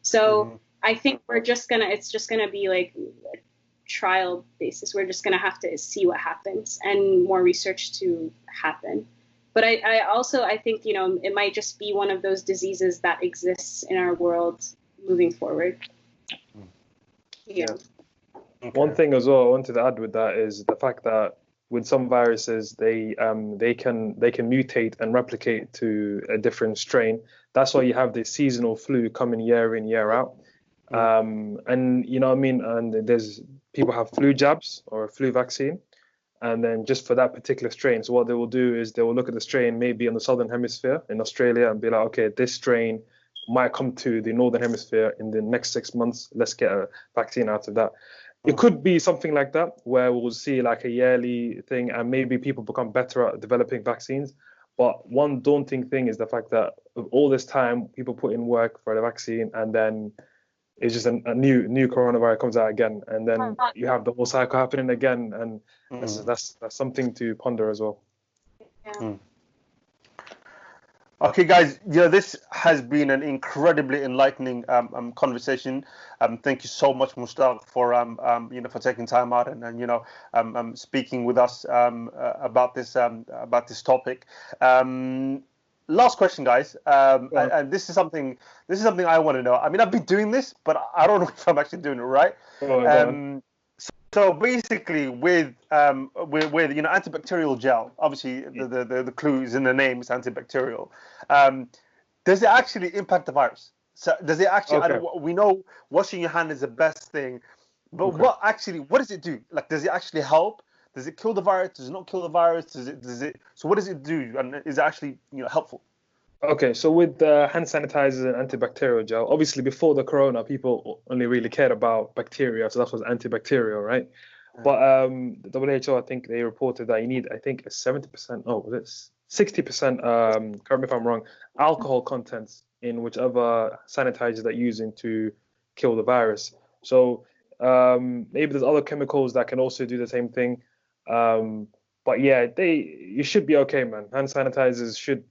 So I think it's just gonna be like a trial basis. We're just gonna have to see what happens and more research to happen. But I think, it might just be one of those diseases that exists in our world moving forward. Yeah. Okay. One thing as well I wanted to add with that is the fact that with some viruses, they can mutate and replicate to a different strain. That's why you have the seasonal flu coming year in, year out. And and there's people have flu jabs or a flu vaccine. And then just for that particular strain, so what they will do is they will look at the strain maybe on the southern hemisphere in Australia and be like, okay, this strain might come to the northern hemisphere in the next 6 months. Let's get a vaccine out of that. It could be something like that, where we'll see like a yearly thing and maybe people become better at developing vaccines. But one daunting thing is the fact that all this time people put in work for the vaccine, and then it's just a new coronavirus comes out again, and then you have the whole cycle happening again, and that's something to ponder as well. Yeah. Okay, guys, this has been an incredibly enlightening conversation. Thank you so much, Mushtaq, for for taking time out and speaking with us about this topic. Last question, guys, and this is something I want to know. I mean, I've been doing this, but I don't know if I'm actually doing it right. So basically, with antibacterial gel, obviously the clue is in the name, it's antibacterial. Does it actually impact the virus? So does it actually? We know washing your hand is the best thing, but what does it do? Like, does it actually help? Does it kill the virus? Does it not kill the virus? Does it? So what does it do? And is it actually helpful? Okay, so with hand sanitizers and antibacterial gel, obviously before the corona, people only really cared about bacteria, so that was antibacterial, right? But the WHO, I think they reported that you need, I think, a 70%, 60%, correct me if I'm wrong, alcohol contents in whichever sanitizer they're using to kill the virus. So Maybe there's other chemicals that can also do the same thing. But yeah, you should be okay, man. Hand sanitizers should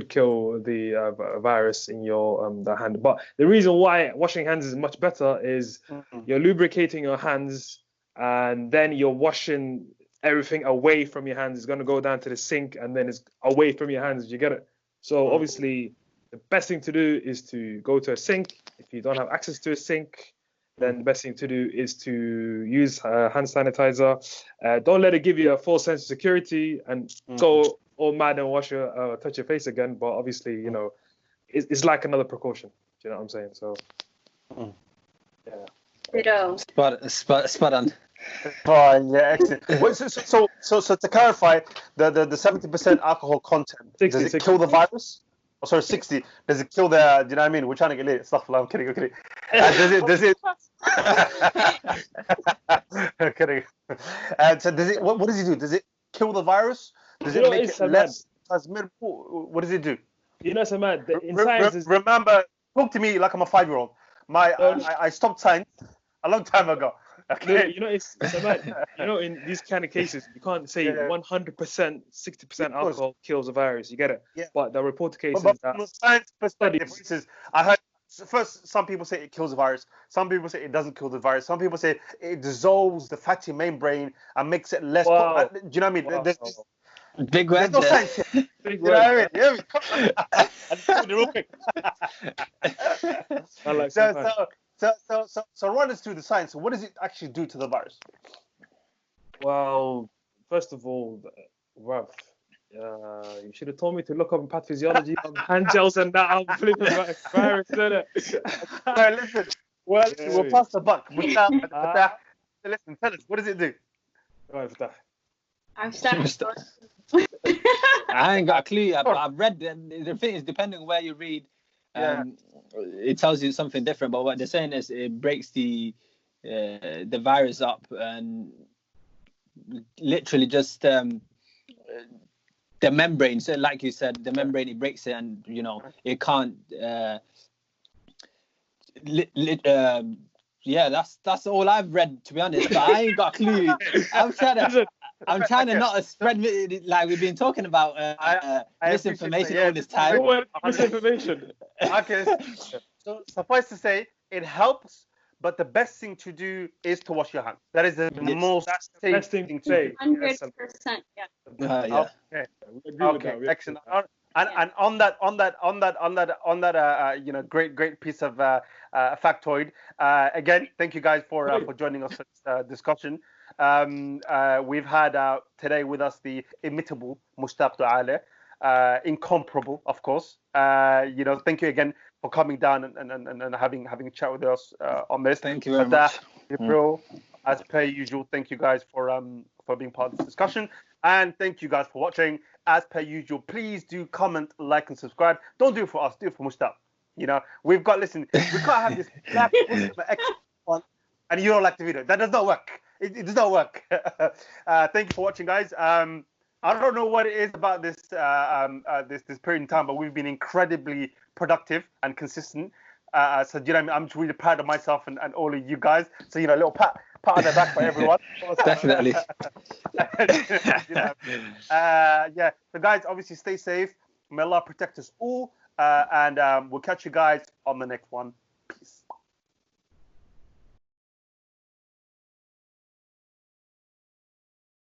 kill the virus in your the hand. But the reason why washing hands is much better is you're lubricating your hands, and then you're washing everything away from your hands. It's gonna go down to the sink, and then it's away from your hands. You get it? So obviously, the best thing to do is to go to a sink. If you don't have access to a sink, then the best thing to do is to use hand sanitizer. Don't let it give you a false sense of security and go all mad and touch your face again. But obviously, you know, it's like another precaution. Do you know what I'm saying? So, yeah. Ditto. Spot on. Fine, yeah, excellent. Wait, so to clarify, the 70% alcohol content, 60, does it kill the virus? Oh, sorry, 60. Does it kill the? Do you know what I mean? We're trying to get lit. Astaghfirullah, I'm kidding. I'm kidding. Does it? I'm kidding. So does it? What does it do? Does it kill the virus? Does it make it less transmissible? What does it do? You know, Salman, in science remember, talk to me like I'm a 5-year-old. I stopped science a long time ago. Okay. You know, it's Salman, you know, in these kind of cases, you can't say 100%, 60% alcohol kills a virus. You get it? Yeah. But the reported cases But that from a science perspective, I heard first some people say it kills the virus. Some people say it doesn't kill the virus. Some people say it dissolves the fatty membrane and makes it less. Wow. Do you know what I mean? Wow. Big There's word. no science here. Big You know what I mean? Yeah, I just did it real quick. I like Salman. So run us through the science. So what does it actually do to the virus? Well, first of all, Rav, you should have told me to look up in pathophysiology on hand gels and that. I'm flipping virus, isn't it? All right, listen. We'll pass the buck. Listen, tell us, what does it do? Right, I'm stuck. I ain't got a clue. I've read. The thing is, depending on where you read, it tells you something different. But what they're saying is it breaks the virus up and literally just the membrane. So, like you said, the membrane, it breaks it, and you know it can't. That's all I've read, to be honest. But I ain't got a clue. I'm trying to not spread like we've been talking about misinformation all this time. Misinformation. Okay. So suffice to say, it helps, but the best thing to do is to wash your hands. That is the most best thing to say. 100%. Yeah. Okay. Excellent. And on that, you know, great piece of factoid. Again, thank you guys for joining us for this discussion. We've had today with us the inimitable Mushtaq Dualeh, incomparable, of course. You know, thank you again for coming down and having a chat with us on this. Thank you very much. Jibril, as per usual, thank you guys for being part of this discussion, and thank you guys for watching. As per usual, please do comment, like, and subscribe. Don't do it for us, do it for Mushtaq. You know, we can't have this black one and you don't like the video. That does not work. It does not work. Thank you for watching, guys. I don't know what it is about this this period in time, but we've been incredibly productive and consistent. So you know, I'm just really proud of myself and all of you guys. So you know, a little pat on the back for everyone. Definitely. You know, yeah. So guys, obviously stay safe. May Allah protect us all. And we'll catch you guys on the next one. Peace.